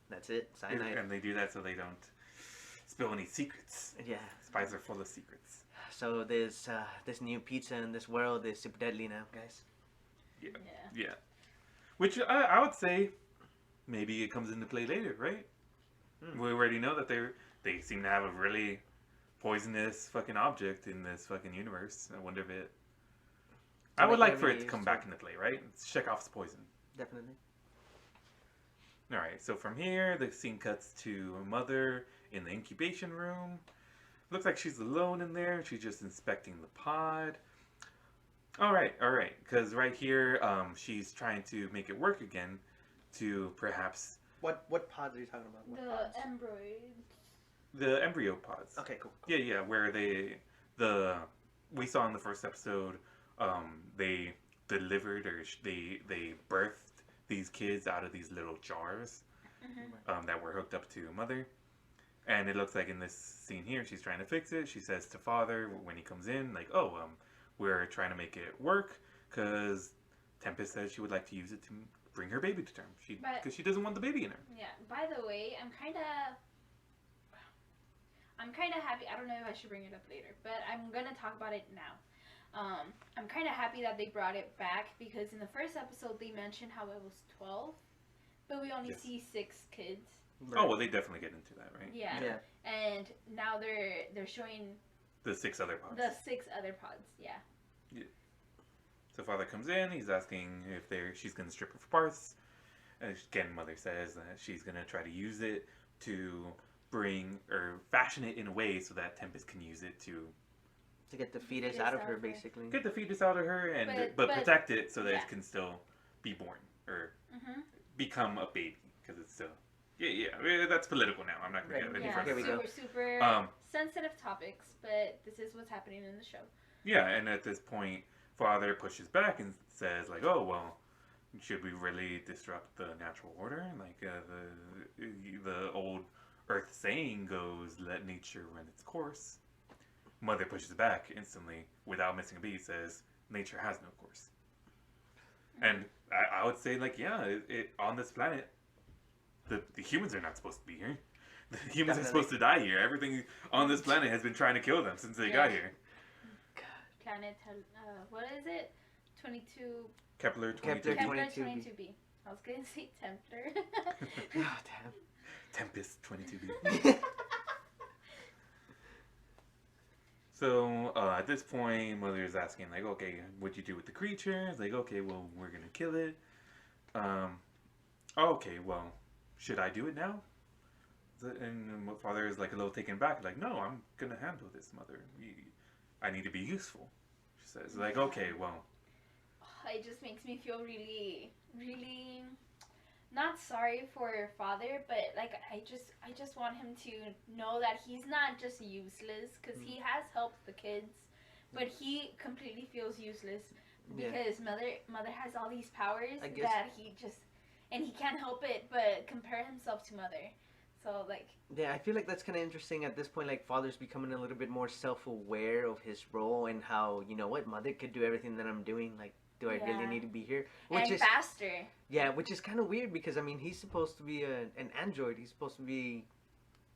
That's it. Cyanide. And they do that so they don't spill any secrets. Yeah. Spies are full of secrets. So this new pizza in this world is super deadly now, guys. Yeah. Which I would say maybe it comes into play later, right? We already know that they seem to have a really poisonous fucking object in this fucking universe. I wonder if it... I would like for it to come back into play, right? It's Chekhov's poison. Definitely. All right, so from here, the scene cuts to a mother in the incubation room. Looks like she's alone in there. She's just inspecting the pod. All right, because right here, she's trying to make it work again to perhaps What pods are you talking about? What The pods? embroids. the embryo pods. Okay, cool. Yeah, where we saw in the first episode, they delivered or they birthed these kids out of these little jars that were hooked up to mother. And it looks like in this scene here, she's trying to fix it. She says to father when he comes in, like, "Oh, we're trying to make it work because Tempest says she would like to use it to bring her baby to term. Because she doesn't want the baby in her." Yeah. By the way, I'm kind of happy. I don't know if I should bring it up later, but I'm gonna talk about it now. I'm kind of happy that they brought it back because in the first episode they mentioned how it was 12, but we only see 6 kids. Right. Oh well, they definitely get into that, right? Yeah. And now they're showing the 6 other pods. the 6 other pods. Yeah. So father comes in. He's asking if she's gonna strip her for parts. And again, mother says that she's gonna try to use it to bring or fashion it in a way so that Tempest can use it to get the fetus out of her, basically. Get the fetus out of her, and but protect it so that it can still be born or become a baby because it's still. Yeah, that's political now. I'm not going to get any further. Here we go. Super sensitive topics, but this is what's happening in the show. Yeah, and at this point, father pushes back and says, like, "Oh, well, should we really disrupt the natural order? Like, the old Earth saying goes, let nature run its course." Mother pushes back instantly, without missing a beat, says, "Nature has no course." And I would say, like, yeah, on this planet, the humans are not supposed to be here. The humans are supposed to die here. Everything on this planet has been trying to kill them since they got here. Planet, what is it? 22... Kepler 22b. Kepler 22b. I was going to say Templar. Oh, damn. Tempest 22b. So, at this point, mother is asking, like, okay, what'd you do with the creature? It's like, okay, well, we're gonna kill it. Okay, well, should I do it now? And father is, like, a little taken back, like, no, I'm gonna handle this, mother. I need to be useful, she says. Like, okay, well. It just makes me feel really, really not sorry for father, but like I just want him to know that he's not just useless because he has helped the kids, but he completely feels useless because mother has all these powers that he can't help it but compare himself to mother. So like I feel like that's kind of interesting at this point. Like father's becoming a little bit more self-aware of his role and how, you know what, mother could do everything that I'm doing. Like, do I really need to be here? Which is faster. Yeah, which is kind of weird because I mean he's supposed to be an android. He's supposed to be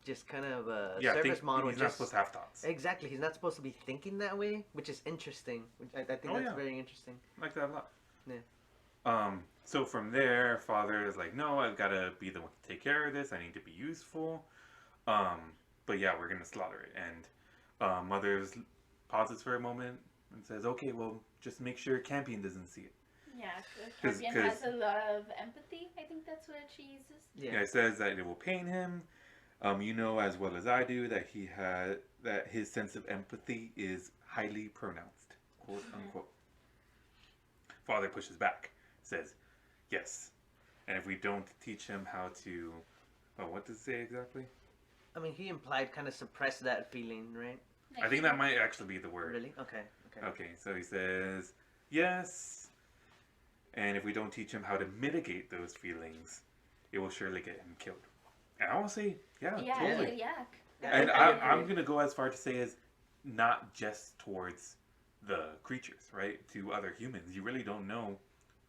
just kind of a service model. He's not supposed to have thoughts. Exactly, he's not supposed to be thinking that way, which is interesting. Which I think that's very interesting. I like that a lot. Yeah. So from there, father is like, no, I've got to be the one to take care of this. I need to be useful. But yeah, we're gonna slaughter it. And mother pauses for a moment and says, okay, well, just make sure Campion doesn't see it. Yeah, Campion has a lot of empathy. I think that's what she uses. Yeah, it says that it will pain him. You know as well as I do that that his sense of empathy is highly pronounced, quote unquote. Father pushes back, says, yes. And if we don't teach him how to, what does it say exactly? I mean, he implied kind of suppress that feeling, right? I think that might actually be the word. Really? Okay. Okay, so he says, yes. And if we don't teach him how to mitigate those feelings, it will surely get him killed. And I will say, totally. Yeah. And I'm going to go as far to say as not just towards the creatures, right? To other humans. You really don't know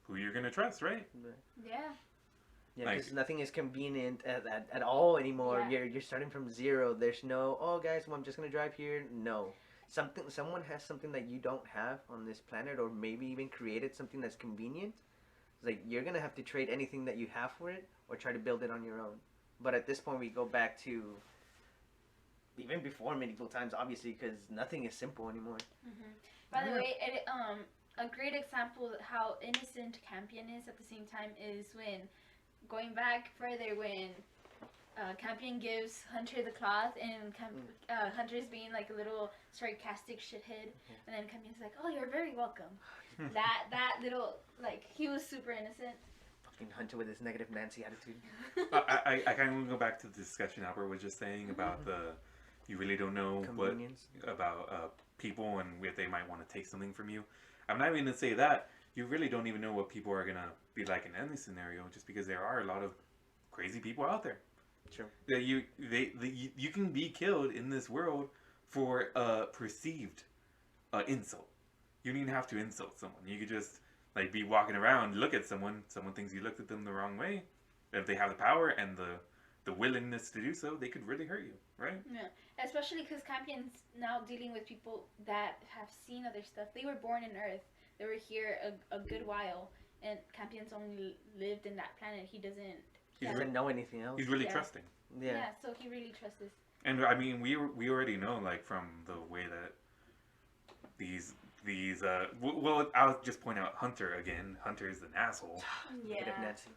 who you're going to trust, right? Yeah. Yeah, because nothing is convenient at all anymore. Yeah. You're starting from zero. There's no, oh guys, well, I'm just going to drive here. No. Someone has something that you don't have on this planet, or maybe even created something that's convenient. It's like you're going to have to trade anything that you have for it or try to build it on your own. But at this point, we go back to even before medieval times, obviously, because nothing is simple anymore. Mm-hmm. By the way, a great example of how innocent Campion is at the same time is when going back further when Campion gives Hunter the cloth, and Hunter's being like a little sarcastic shithead, and then Campion's like, "Oh, you're very welcome." that little, like, he was super innocent. Fucking Hunter with his negative Nancy attitude. I kind of want to go back to the discussion Albert was just saying about you really don't know what about people and if they might want to take something from you. I'm not even gonna say that. You really don't even know what people are gonna be like in any scenario, just because there are a lot of crazy people out there. True. That you can be killed in this world for a perceived insult. You don't even have to insult someone. You could just like be walking around, look at someone thinks you looked at them the wrong way. If they have the power and the willingness to do so, they could really hurt you, right? Yeah, especially because Campion's now dealing with people that have seen other stuff. They were born in Earth. They were here a good while, and Campion's only lived in that planet. He doesn't know anything else. He's really trusting. Yeah, so he really trusts us. And I mean, we already know, like, from the way that these well, I'll just point out Hunter again. Hunter is an asshole. Negative Nancy.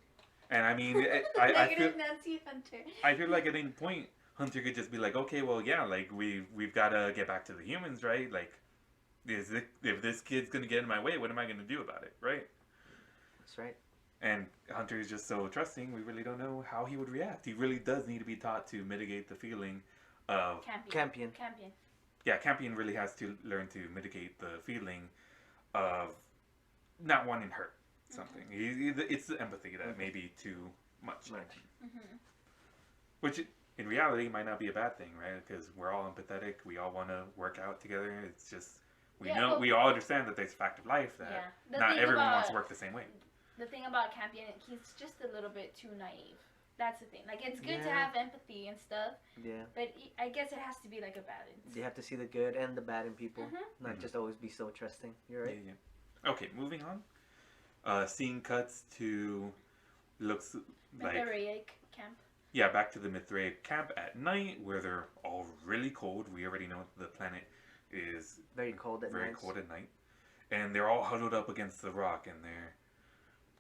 And I mean, Negative Nancy Hunter. I feel like at any point Hunter could just be like, okay, well, yeah, like we've got to get back to the humans, right? Like, if this kid's gonna get in my way, what am I gonna do about it, right? That's right. And Hunter is just so trusting, we really don't know how he would react. He really does need to be taught to mitigate the feeling of... Campion. Yeah, Campion really has to learn to mitigate the feeling of not wanting to hurt something. It's the empathy that may be too much. Which, in reality, might not be a bad thing, right? Because we're all empathetic. We all want to work out together. It's just... We all understand that there's a fact of life that not everyone wants to work the same way. The thing about Campion, he's just a little bit too naive. That's the thing. Like, it's good to have empathy and stuff. Yeah. But I guess it has to be like a balance. You have to see the good and the bad in people. Not just always be so trusting. You're right. Yeah. Okay, moving on. Scene cuts to looks like Mithraic camp. Yeah, back to the Mithraic camp at night where they're all really cold. We already know the planet is very cold at night. And they're all huddled up against the rock, and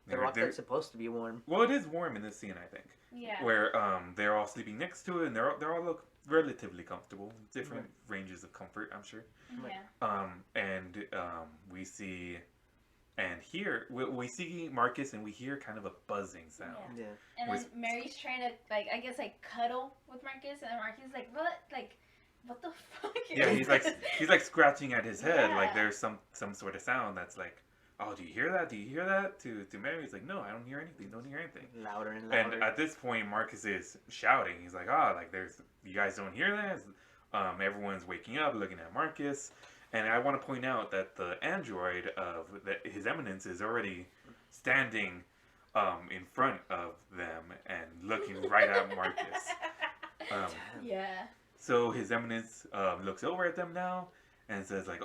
the rock that's supposed to be warm. Well, it is warm in this scene, I think. Yeah. Where they're all sleeping next to it, and they all look relatively comfortable. Different ranges of comfort, I'm sure. Yeah. And we see and hear we see Marcus, and we hear kind of a buzzing sound. Yeah. And then Mary's trying to cuddle with Marcus, and Marcus is like, what the fuck? Yeah, he's like scratching at his head, like there's some sort of sound that's like, oh, do you hear that? Do you hear that? To Mary, he's like, no, I don't hear anything. Don't hear anything. Louder and louder. And at this point, Marcus is shouting. He's like, you guys don't hear that? Everyone's waking up, looking at Marcus. And I want to point out that the android of His Eminence is already standing in front of them and looking right at Marcus. Yeah. So His Eminence looks over at them now and says like,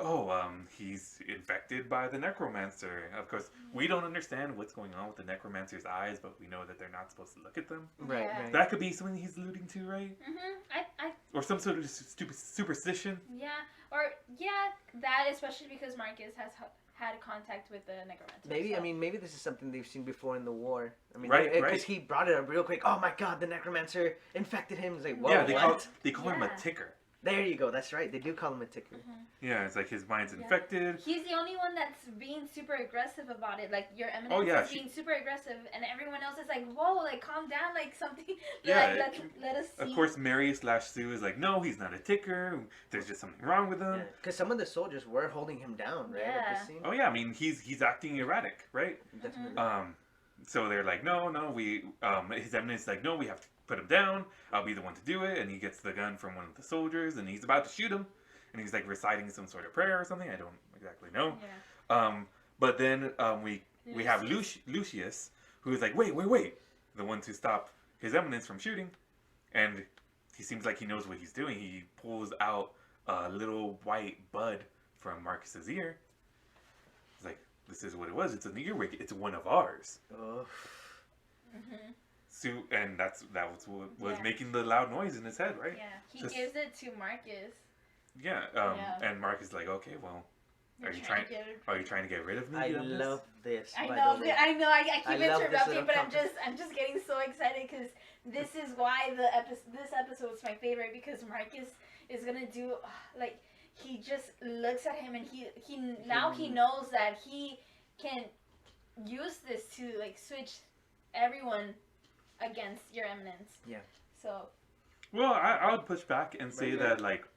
he's infected by the necromancer. Of course, we don't understand what's going on with the necromancer's eyes, but we know that they're not supposed to look at them. Right. That could be something he's alluding to, right? Or some sort of stupid superstition. Yeah. That especially because Marcus has had contact with the necromancer. Maybe this is something they've seen before in the war. Right. Because he brought it up real quick. Oh my God, the necromancer infected him. It's like, whoa, they call him a ticker. There you go. That's right. They do call him a ticker. Yeah, it's like his mind's infected. He's the only one that's being super aggressive about it. Like, Your Eminence is being super aggressive, and everyone else is like, whoa, like, calm down, like, something. Yeah. Let us see. Of course, Mary/Sue is like, no, he's not a ticker. There's just something wrong with him. Because some of the soldiers were holding him down, right? Yeah. At this scene. Oh, yeah. I mean, he's acting erratic, right? Definitely. So they're like, no, we, His Eminence is like, no, we have to put him down. I'll be the one to do it. And he gets the gun from one of the soldiers, and he's about to shoot him. And he's like reciting some sort of prayer or something. I don't exactly know. Yeah. But then we have Lucius, who is like, wait, the one to stop His Eminence from shooting. And he seems like he knows what he's doing. He pulls out a little white bud from Marcus's ear. He's like, this is what it was. It's an earwig. It's one of ours. Oh. And that was what was making the loud noise in his head, right? Yeah. He gives it to Marcus. Yeah. And Marcus is like, okay, well, Are you trying to get rid of me? I love this. I by know. the way. I know. I keep I love this interrupting, little but I'm just getting so excited because this is why this episode is my favorite, because Marcus is gonna do like, he just looks at him and he knows that he can use this to like switch everyone against Your Eminence. Yeah. So. Well, I would push back and say that like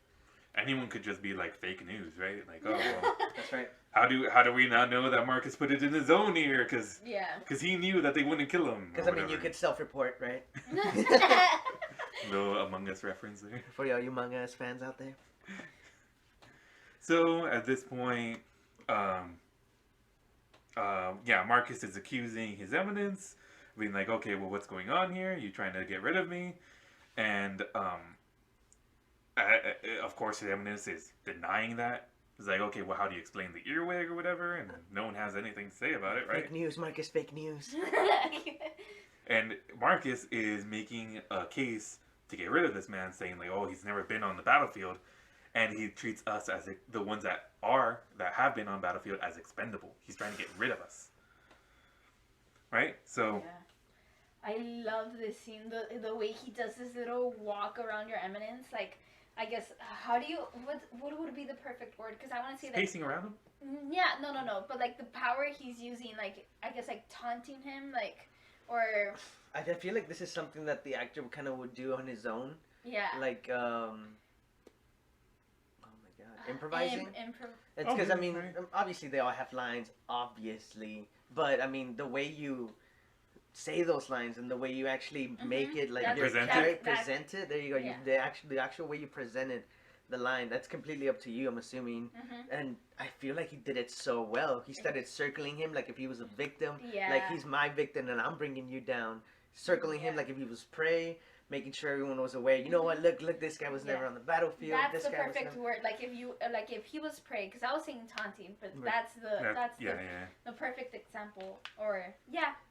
anyone could just be like fake news, right? Like, oh, well, that's right. How do we not know that Marcus put it in his own ear? Because he knew that they wouldn't kill him. Because I mean, you could self-report, right? No Among Us reference there. For all you Among Us fans out there. So at this point, Marcus is accusing His Eminence, being like, okay, well, what's going on here? You trying to get rid of me? And of course, His Eminence is denying that. He's like, okay, well, how do you explain the earwig or whatever? And no one has anything to say about it, right? Fake news, Marcus, fake news. And Marcus is making a case to get rid of this man, saying like, oh, he's never been on the battlefield. And he treats us as the ones that have been on battlefield as expendable. He's trying to get rid of us. Right? So... Yeah. I love this scene, the way he does this little walk around Your Eminence, like, I guess, what would be the perfect word? Because I want to say that... Pacing around him? Yeah, no, but, like, the power he's using, like, I guess, like, taunting him, like, or... I feel like this is something that the actor kind of would do on his own. Yeah. Like, oh my god, improvising? It's because, I mean, obviously they all have lines, obviously, but, I mean, the way you say those lines and the way you actually make it, like, present it, there you go, yeah. the actual way you presented the line, that's completely up to you, I'm assuming. And I feel like he did it so well. He started circling him like if he was a victim, like he's my victim and I'm bringing you down, circling him like if he was prey, making sure everyone was aware. You know what? Look, this guy was never on the battlefield. That's the perfect word. Like if he was prey, because I was saying taunting, but that's the perfect example. Or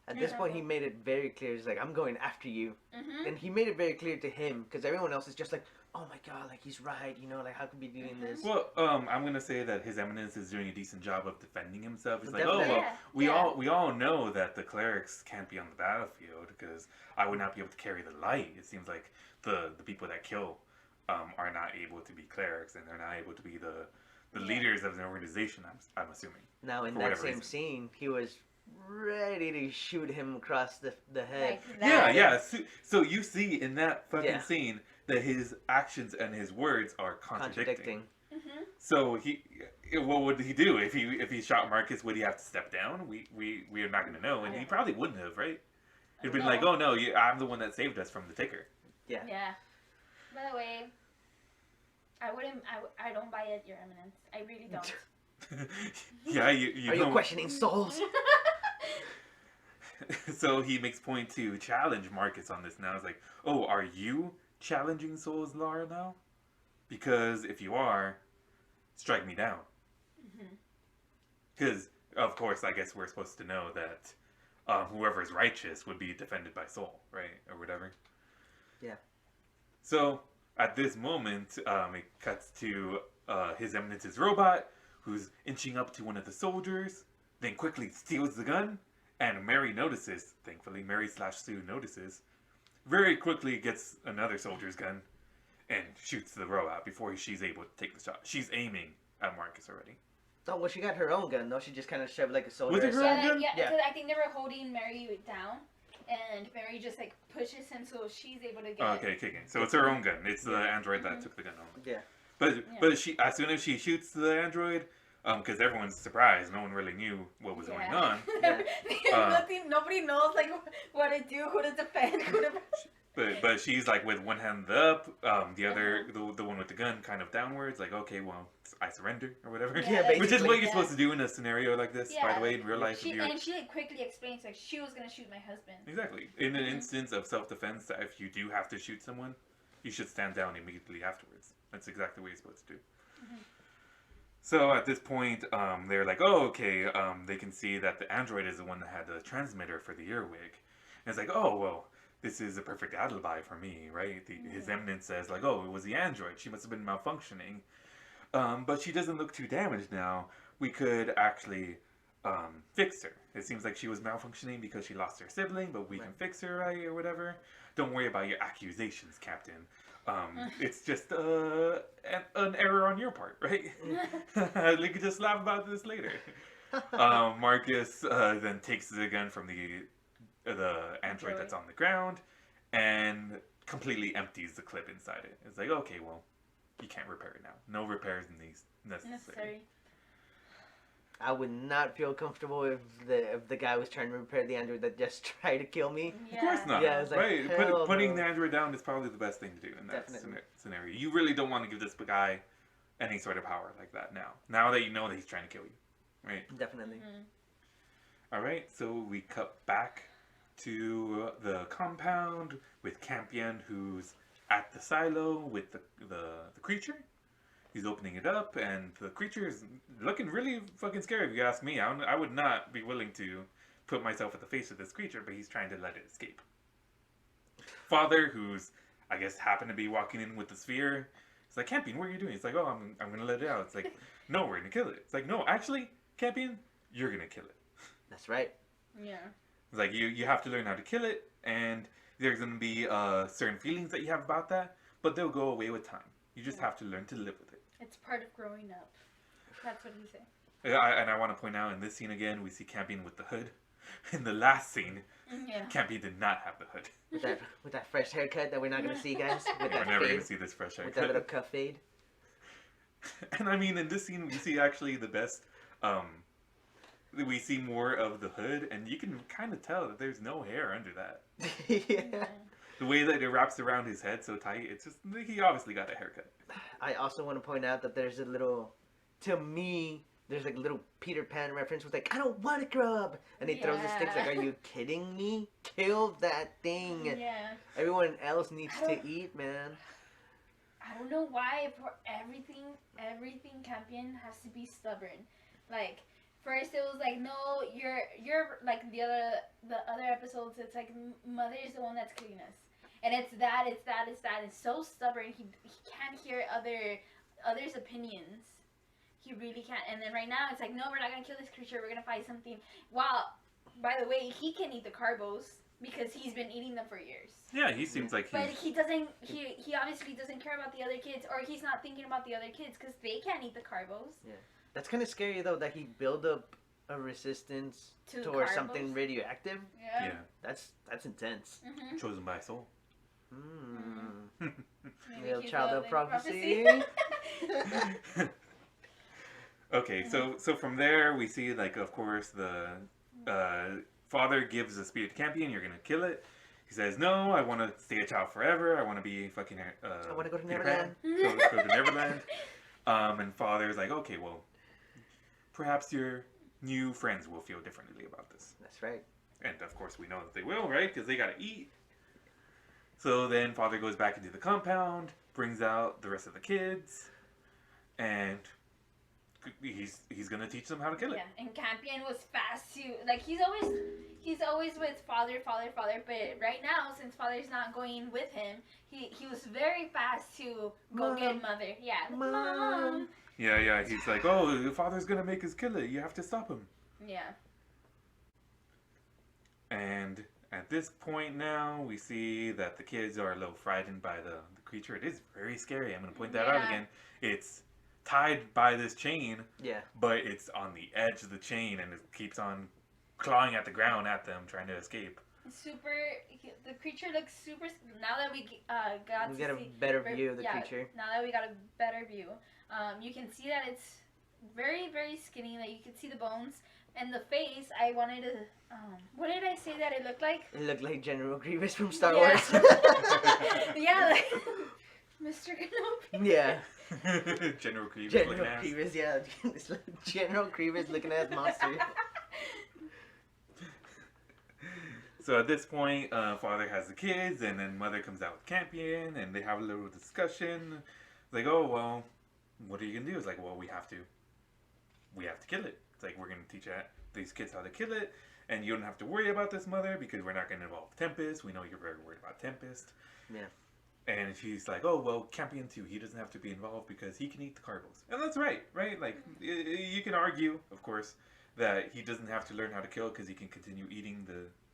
At this point, he made it very clear. He's like, I'm going after you, and he made it very clear to him because everyone else is just like, oh my god, like he's right. You know, like how could we be doing this? Well, I'm gonna say that His Eminence is doing a decent job of defending himself. He's like, oh well, we all know that the clerics can't be on the battlefield because I would not be able to carry the light. It seems like the people that kill are not able to be clerics and they're not able to be the leaders of an organization. I'm assuming. Now in that same scene, he was ready to shoot him across the head. Yeah. So you see in that fucking scene that his actions and his words are contradicting. So what would he do if he shot Marcus? Would he have to step down? We are not going to know, and he probably wouldn't have, right? He'd been like, oh no, I'm the one that saved us from the ticker. Yeah. By the way, I don't buy it, Your Eminence. I really don't. Are you questioning souls? So he makes point to challenge Marcus on this now. It's like, oh, are you challenging souls, Lara, now? Because if you are, strike me down. Because, of course, I guess we're supposed to know that whoever is righteous would be defended by soul, right? Or whatever. Yeah. So, at this moment, it cuts to His Eminence's robot, who's inching up to one of the soldiers, then quickly steals the gun, and Mary notices, thankfully, Mary/Sue notices, very quickly gets another soldier's gun, and shoots the robot before she's able to take the shot. She's aiming at Marcus already. Oh, well, she got her own gun, though. She just kind of shoved like a soldier. Was it her own gun? Yeah, I think they were holding Mary down, and Mary just, like, pushes him so she's able to get... Okay. So it's her own gun. It's the android that took the gun home. Yeah. But she, as soon as she shoots the android, because everyone's surprised, no one really knew what was going on. Nobody knows, like, what to do, who to defend, who to... But she's like with one hand up, the other, the one with the gun kind of downwards, like, okay, well, I surrender or whatever. Yeah, basically. Which is what you're supposed to do in a scenario like this, by the way, in real life. And she like, quickly explains, like, she was going to shoot my husband. Exactly. In an instance of self-defense, if you do have to shoot someone, you should stand down immediately afterwards. That's exactly what you're supposed to do. So at this point, they're like, oh, okay, they can see that the android is the one that had the transmitter for the earwig. And it's like, oh, well, this is a perfect alibi for me, right? His Eminence says, like, oh, it was the android. She must have been malfunctioning. But she doesn't look too damaged now. we could actually fix her. It seems like she was malfunctioning because she lost her sibling, but we can fix her, right, or whatever. Don't worry about your accusations, Captain. It's just an error on your part, right? We could just laugh about this later. Marcus then takes the gun from the android that's on the ground and completely empties the clip inside it. It's like, okay, well, you can't repair it now. No repairs in these necessary. I would not feel comfortable if the guy was trying to repair the android that just tried to kill me. Of course not. Yeah, it's like, right. Putting the android down is probably the best thing to do in that scenario. You really don't want to give this guy any sort of power like that now. Now that you know that he's trying to kill you. Right? Definitely. Alright, so we cut back to the compound with Campion, who's at the silo with the creature. He's opening it up, and the creature is looking really fucking scary, if you ask me. I would not be willing to put myself at the face of this creature, but he's trying to let it escape. Father, who's, I guess, happened to be walking in with the sphere, he's like, Campion, what are you doing? It's like, oh, I'm going to let it out. It's like, no, we're going to kill it. It's like, no, actually, Campion, you're going to kill it. That's right. Yeah. It's like, you have to learn how to kill it, and there's going to be certain feelings that you have about that, but they'll go away with time. You just have to learn to live with it. It's part of growing up. That's what he said. And I want to point out, in this scene again, we see Campion with the hood. In the last scene, Campion did not have the hood. With that fresh haircut that we're not going to see, guys. With that we're never going to see this fresh haircut. With that little cuff fade. And I mean, in this scene, we see actually the best... we see more of the hood, and you can kind of tell that there's no hair under that. Yeah. The way that it wraps around his head so tight, it's just, he obviously got a haircut. I also want to point out that there's a little, to me, there's like a little Peter Pan reference with like, I don't want to grow up. And he throws the sticks like, are you kidding me? Kill that thing. Yeah. Everyone else needs to eat, man. I don't know why for everything Campion has to be stubborn. Like, first it was like, no, you're like the other episodes, it's like Mother is the one that's killing us. And it's that. It's so stubborn. He can't hear others' opinions. He really can't. And then right now it's like, no, we're not gonna kill this creature. We're gonna find something. Wow. By the way, he can eat the carbos because he's been eating them for years. Yeah, he seems like But he doesn't. He obviously doesn't care about the other kids, or he's not thinking about the other kids because they can't eat the carbos. Yeah. That's kind of scary though that he built up a resistance towards something radioactive. Yeah. That's intense. Chosen by a soul. Real childhood prophecy. Okay, so from there we see, like, of course, the father gives the spirit to Campion. You're gonna kill it. He says, no, I want to stay a child forever. I want to be fucking I want to go to Neverland. Go to Neverland. And father's like, okay, well, perhaps your new friends will feel differently about this. That's right. And of course we know that they will, right? Because they gotta eat. So then father goes back into the compound, brings out the rest of the kids, and he's gonna teach them how to kill it. Yeah, and Campion was fast to, like, he's always with father, but right now, since father's not going with him, he was very fast to go get mother. Yeah, Mom. Yeah, he's like, oh, the father's gonna make us kill it. You have to stop him. Yeah. And at this point now, we see that the kids are a little frightened by the creature. It is very scary. I'm gonna point that out again. It's tied by this chain. Yeah. But it's on the edge of the chain, and it keeps on clawing at the ground at them, trying to escape. The creature looks super. Now that we got a better view of the creature. Now that we got a better view, you can see that it's very, very skinny. Like, you can see the bones and the face. I wanted to. What did I say that it looked like? It looked like General Grievous from Star Wars. Yeah, like Mr. Kenobi. Yeah. General Grievous. General Grievous, yeah. General Grievous looking at monster. So at this point, father has the kids, and then mother comes out with Campion, and they have a little discussion. It's like, oh, well, what are you gonna do? It's like, well, we have to kill it. It's like, we're gonna teach these kids how to kill it, and you don't have to worry about this, mother, because we're not gonna involve Tempest. We know you're very worried about Tempest. Yeah. And she's like, oh, well, Campion too. He doesn't have to be involved because he can eat the carbos. And that's right, right? Like, you can argue, of course, that he doesn't have to learn how to kill because he can continue eating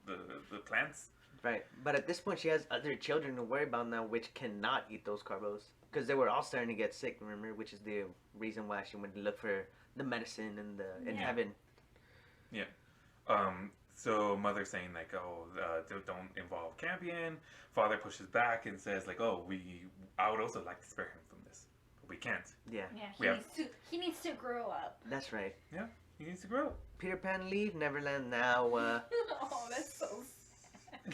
the plants. Right. But at this point, she has other children to worry about now, which cannot eat those carbos. Because they were all starting to get sick, remember? Which is the reason why she went to look for the medicine and in heaven. Yeah. So mother's saying like, oh, don't involve Campion. Father pushes back and says like, oh, I would also like to spare him from this, but we can't. Yeah. Yeah. He needs to grow up. That's right. Yeah. He needs to grow. Peter Pan leave Neverland now. Oh, that's so sad.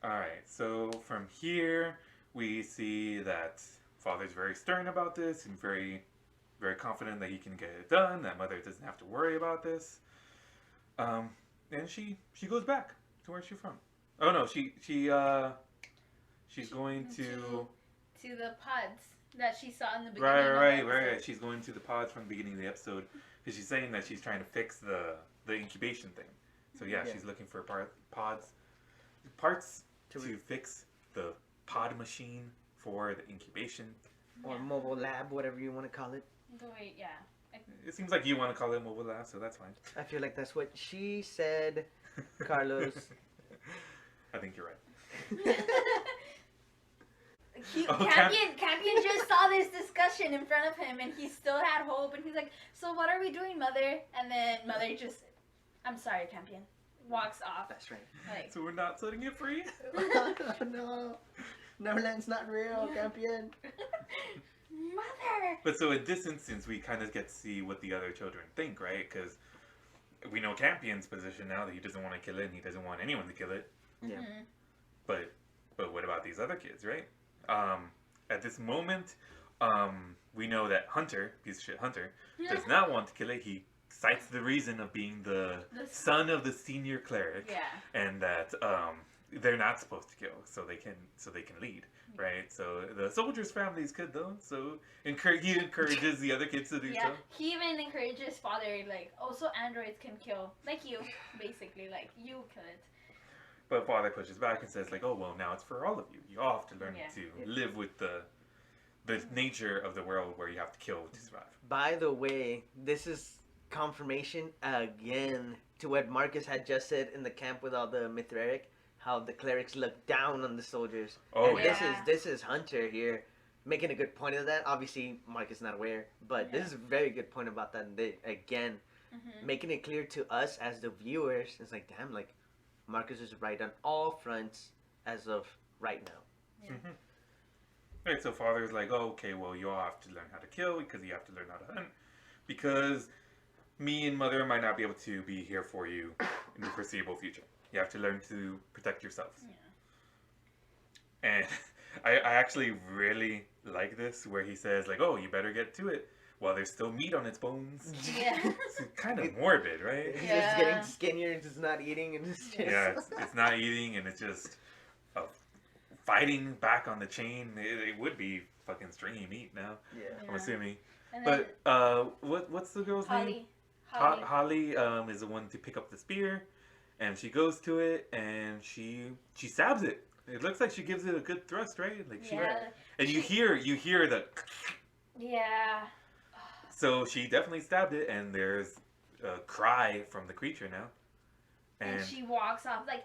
All right. So from here, we see that Father's very stern about this and very, very confident that he can get it done. That Mother doesn't have to worry about this. And she goes back to where she's from. Oh no, she's going to the pods that she saw in the beginning. Right. She's going to the pods from the beginning of the episode because she's saying that she's trying to fix the incubation thing. So yeah, she's looking for parts to fix the pod machine for the incubation or mobile lab, whatever you want to call it. Wait, yeah. It seems like you want to call it a mobile lab, so that's fine. I feel like that's what she said, Carlos. I think you're right. Campion just saw this discussion in front of him, and he still had hope, and he's like, so what are we doing, Mother? And then Mother just, I'm sorry, Campion, walks off. That's right. Like, So we're not setting it free? Oh, no. Neverland's not real, Campion. Mother! But so in this instance, we kind of get to see what the other children think, right? Because we know Campion's position now that he doesn't want to kill it, and he doesn't want anyone to kill it. Yeah. Mm-hmm. But what about these other kids, right? At this moment, we know that Hunter, piece of shit Hunter, does not want to kill it. He cites the reason of being the son of the senior cleric, and that they're not supposed to kill, so they can lead, right? So the soldiers' families could though. So he encourages the other kids to do so. He even encourages Father, like, also androids can kill, like you, basically, like you could. But Father pushes back and says like, oh well, now it's for all of you. You all have to learn to live with the nature of the world where you have to kill to survive. By the way, this is confirmation again to what Marcus had just said in the camp with all the Mithraric. How the clerics look down on the soldiers. Oh, and this is Hunter here making a good point of that. Obviously, Marcus is not aware, but this is a very good point about that. And they, again, making it clear to us as the viewers. It's like, damn, like Marcus is right on all fronts as of right now. Yeah. Right, so Father's like, oh, okay, well, you all have to learn how to kill because you have to learn how to hunt because me and Mother might not be able to be here for you in the foreseeable future. You have to learn to protect yourselves. Yeah. And I actually really like this where he says like, oh, you better get to it while there's still meat on its bones. Yeah. It's kind of morbid, right? He's just getting skinnier and just not eating and it's just... Yeah, it's not eating and it's just fighting back on the chain. It would be fucking stringy meat now. Yeah. I'm assuming. And But what's the girl's name? Holly. Holly is the one to pick up the spear. And she goes to it and she stabs it. It looks like she gives it a good thrust, right? Like and you hear the. Yeah. So she definitely stabbed it, and there's a cry from the creature now. And she walks off like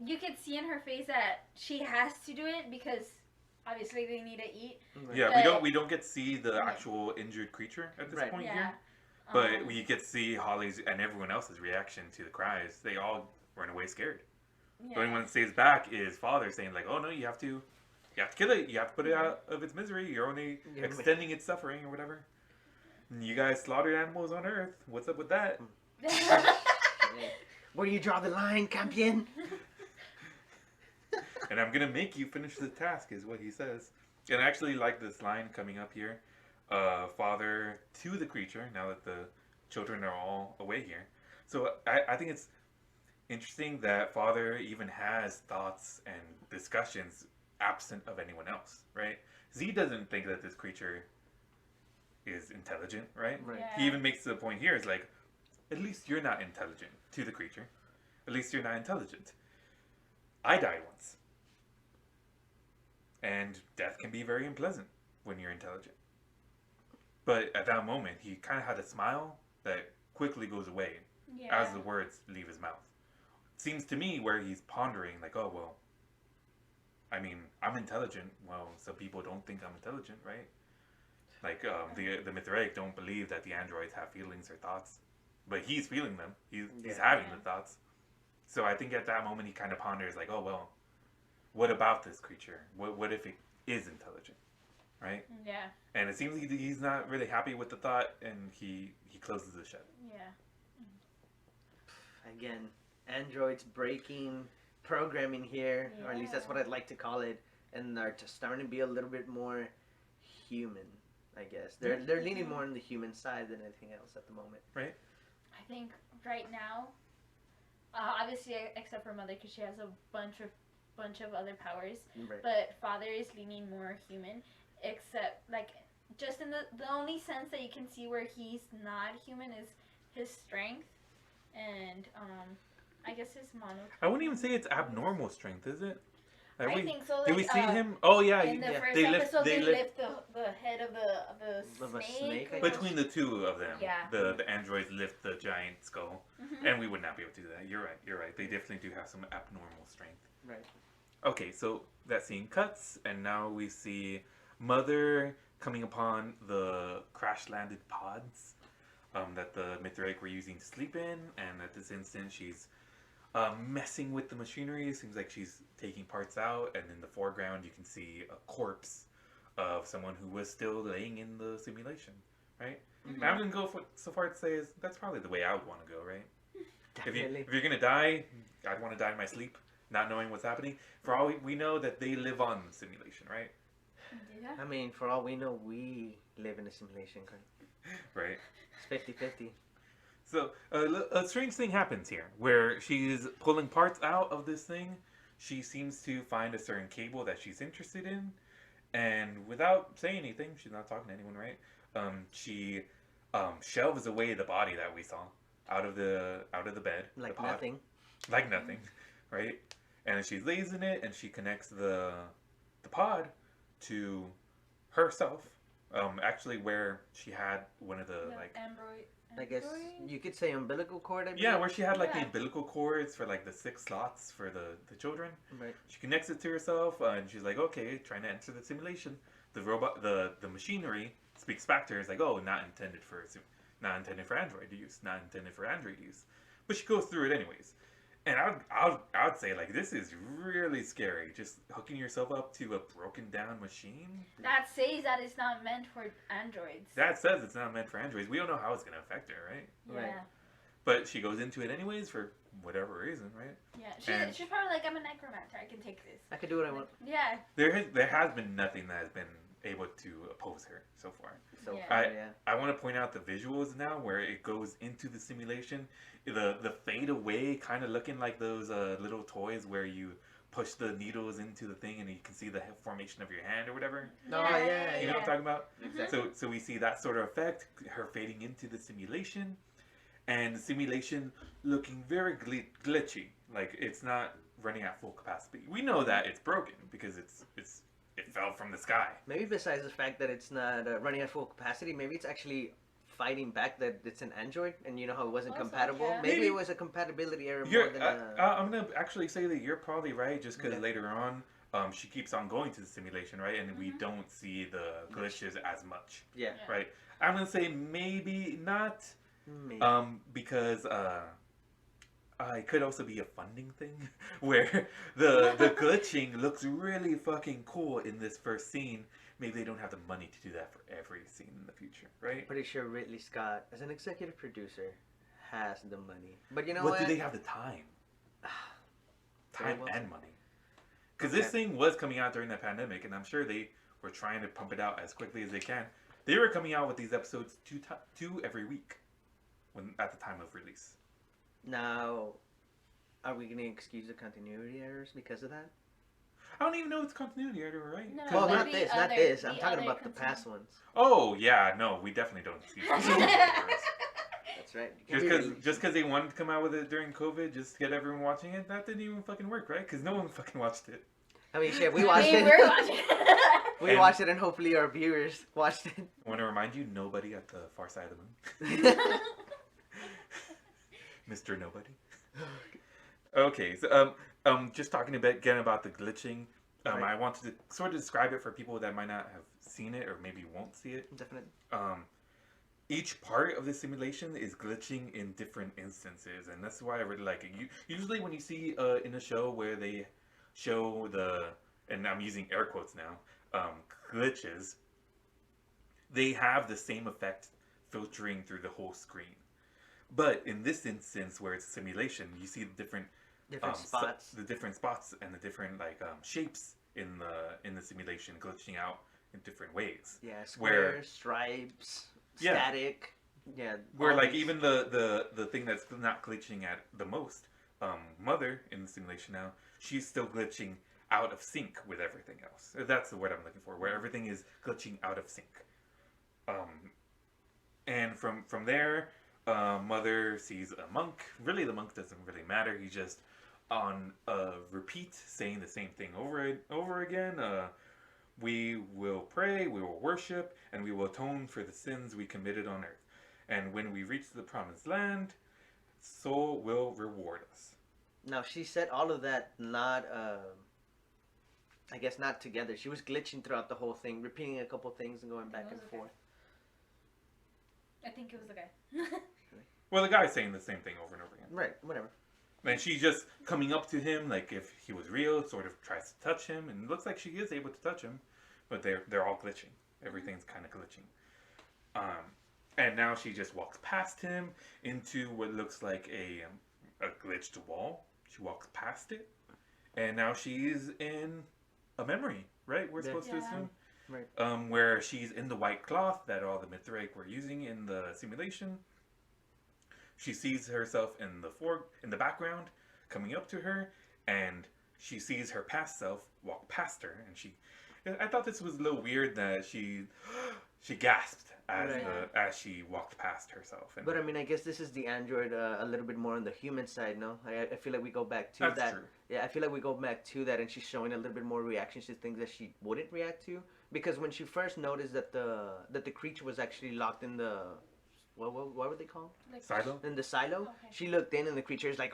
you can see in her face that she has to do it because obviously they need to eat. Yeah, we don't get to see the actual injured creature at this point here. But we get to see Holly's and everyone else's reaction to the cries. They all run away scared. The only one that stays back is Father saying like, "Oh no, you have to kill it. You have to put it out of its misery. You're only extending its suffering or whatever. And you guys slaughtered animals on Earth. What's up with that?" Where you draw the line, Campion? And I'm gonna make you finish the task, is what he says. And I actually like this line coming up here. Father to the creature, now that the children are all away here. So I think it's interesting that Father even has thoughts and discussions absent of anyone else, right? Because he doesn't think that this creature is intelligent, right? Yeah. He even makes the point here, is like, at least you're not intelligent to the creature. At least you're not intelligent. I died once. And death can be very unpleasant when you're intelligent. But at that moment, he kind of had a smile that quickly goes away as the words leave his mouth. Seems to me where he's pondering, like, oh, well, I mean, I'm intelligent. Well, some people don't think I'm intelligent, right? Like, the Mithraik don't believe that the androids have feelings or thoughts. But he's feeling them. He's having the thoughts. So I think at that moment he kind of ponders, like, oh, well, what about this creature? What if it is intelligent, right? Yeah. And it seems he's not really happy with the thought, and he closes the shed. Yeah. Again, androids breaking programming here, or at least that's what I'd like to call it, and are just starting to be a little bit more human, I guess. They're leaning more on the human side than anything else at the moment. Right. I think right now, obviously except for Mother because she has a bunch of other powers, Right. but Father is leaning more human, except like just in the only sense that you can see where he's not human is his strength and I guess his mono. I wouldn't even say it's abnormal strength, is it? I think so. Like, did we see him? Oh yeah, in the first they episode, they lift the head of the Of a snake. snake, between the two of them. Yeah. The androids lift the giant skull, and we would not be able to do that. You're right. They definitely do have some abnormal strength. Right. Okay, so that scene cuts, and now we see Mother coming upon the crash-landed pods that the Mithraik were using to sleep in, and at this instant she's messing with the machinery. It seems like she's taking parts out, and in the foreground you can see a corpse of someone who was still laying in the simulation, right? And I'm going to go so far to say is that's probably the way I would want to go, right? Definitely. If you're going to die, I'd want to die in my sleep, not knowing what's happening. For all we know that they live on the simulation, right? Yeah. I mean, for all we know, we live in a simulation, Right. It's 50-50. So a strange thing happens here, where she's pulling parts out of this thing. She seems to find a certain cable that she's interested in, and without saying anything, she's not talking to anyone, right? She shelves away the body that we saw out of the bed, Like the pod. nothing. Like nothing, right? And she lays in it, and she connects the pod to herself. Actually, where she had one of the Android. I guess you could say umbilical cord, I believe. yeah, where she had like the umbilical cords for like the 6 slots for the children. Right. She connects it to herself, and she's like, okay, trying to enter the simulation. The robot, the machinery speaks back to her. It's like, oh, not intended for Android use, not intended for Android use. But she goes through it anyways. And I would say like this is really scary. Just hooking yourself up to a broken down machine. That says that it's not meant for androids. That says it's not meant for androids. We don't know how it's gonna affect her, right? Yeah. Right. But she goes into it anyways for whatever reason, right? Yeah. She's probably like, I'm a necromancer. I can take this. I could do what I want. Yeah. There has been nothing that has been able to oppose her so far. So Yeah. far, yeah. I want to point out the visuals now where it goes into the simulation. The fade away, kind of looking like those little toys where you push the needles into the thing and you can see the formation of your hand or whatever. Oh, yeah, You know what I'm talking about? Exactly. So we see that sort of effect, her fading into the simulation, and the simulation looking very glitchy. Like it's not running at full capacity. We know that it's broken because it fell from the sky. Maybe besides the fact that it's not running at full capacity, maybe it's actually fighting back that it's an android, and you know how it wasn't Also, compatible. yeah. Maybe Maybe. it was a compatibility error more than I'm gonna actually say that you're probably right, just because Okay. later on, she keeps on going to the simulation, right, and we don't see the glitches as much, yeah. right? I'm gonna say maybe not, Maybe. because it could also be a funding thing, where the glitching looks really fucking cool in this first scene. Maybe they don't have the money to do that for every scene in the future, right? Pretty sure Ridley Scott, as an executive producer, has the money. But you know But what? do they have the time? Time well and said. money. Because this thing was coming out during the pandemic, and I'm sure they were trying to pump it out as quickly as they can. They were coming out with these episodes two every week at the time of release. Now, are we going to excuse the continuity errors because of that? I don't even know if it's continuity error, right? No, Well, but not the this, not other- this. the I'm talking other about the continu- past ones. Oh, yeah, no, we definitely don't excuse continuity errors. That's right? Just because they wanted to come out with it during COVID, just to get everyone watching it, that didn't even fucking work, right? Because no one fucking watched it. I mean, shit, we watched it. We're watching it. We watched it, and hopefully our viewers watched it. I want to remind you, nobody at the far side of the moon. Mr. Nobody. Okay, so just talking a bit again about the glitching. Right. I wanted to sort of describe it for people that might not have seen it or maybe won't see it. Definitely. Each part of the simulation is glitching in different instances, and that's why I really like it. Usually when you see in a show where they show and I'm using air quotes now, glitches, they have the same effect filtering through the whole screen. But in this instance, where it's a simulation, you see the different spots, the different spots, and the different shapes in the simulation glitching out in different ways. Yeah, squares, stripes, static. Yeah, where even the thing that's not glitching at the most, Mother in the simulation now, she's still glitching out of sync with everything else. That's the word I'm looking for, where everything is glitching out of sync. And from there, Mother sees a monk. Really, the monk doesn't really matter. He's just on repeat, saying the same thing over again. We will pray, we will worship, and we will atone for the sins we committed on earth. And when we reach the promised land, Soul will reward us. Now, she said all of that not, I guess not together. She was glitching throughout the whole thing, repeating a couple things and going back and forth. I think it was the guy. Well, the guy's saying the same thing over and over again. Right, whatever. And she's just coming up to him, like if he was real, sort of tries to touch him, and it looks like she is able to touch him, but they're all glitching. Everything's kind of glitching. And now she just walks past him into what looks like a glitched wall. She walks past it, and now she's in a memory, right? We're supposed to assume. Right. Where she's in the white cloth that all the Mithraic were using in the simulation. She sees herself in the background, coming up to her, and she sees her past self walk past her, and I thought this was a little weird that she gasped as she walked past herself. And but I mean, I guess this is the android a little bit more on the human side, no? I feel like we go back to that's that. True. Yeah, I feel like we go back to that, and she's showing a little bit more reactions to things that she wouldn't react to. Because when she first noticed that the creature was actually locked in the what were they called? Silo? In the silo. Okay. She looked in, and the creature is like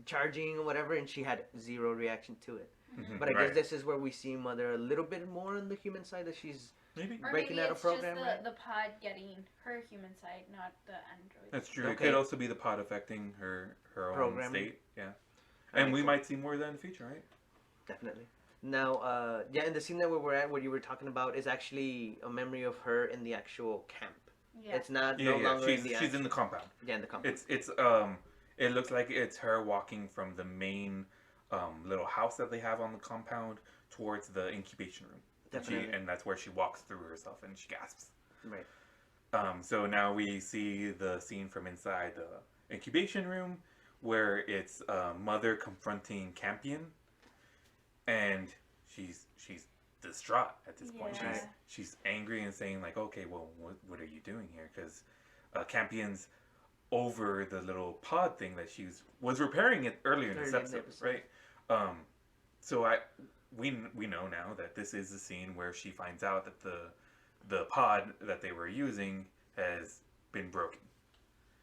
charging or whatever, and she had zero reaction to it. Mm-hmm. But I guess this is where we see Mother a little bit more on the human side, that she's breaking out a program. Or maybe it's just the pod getting her human side, not the android. That's true. Okay. It could also be the pod affecting her own state. Yeah. And we might see more of that in the future, right? Definitely. Now, and the scene that we were at, what you were talking about, is actually a memory of her in the actual camp. Yeah. It's not no longer in the she's in the compound. Yeah, in the compound. It's it looks like it's her walking from the main little house that they have on the compound towards the incubation room. Definitely. And that's where she walks through herself and she gasps. Right. So now we see the scene from inside the incubation room where it's Mother confronting Campion, and she's distraught at this point. She's angry and saying like, okay, well, what are you doing here? Because Campion's over the little pod thing that she was repairing it earlier in this episode, right? So we know now that this is the scene where she finds out that the pod that they were using has been broken.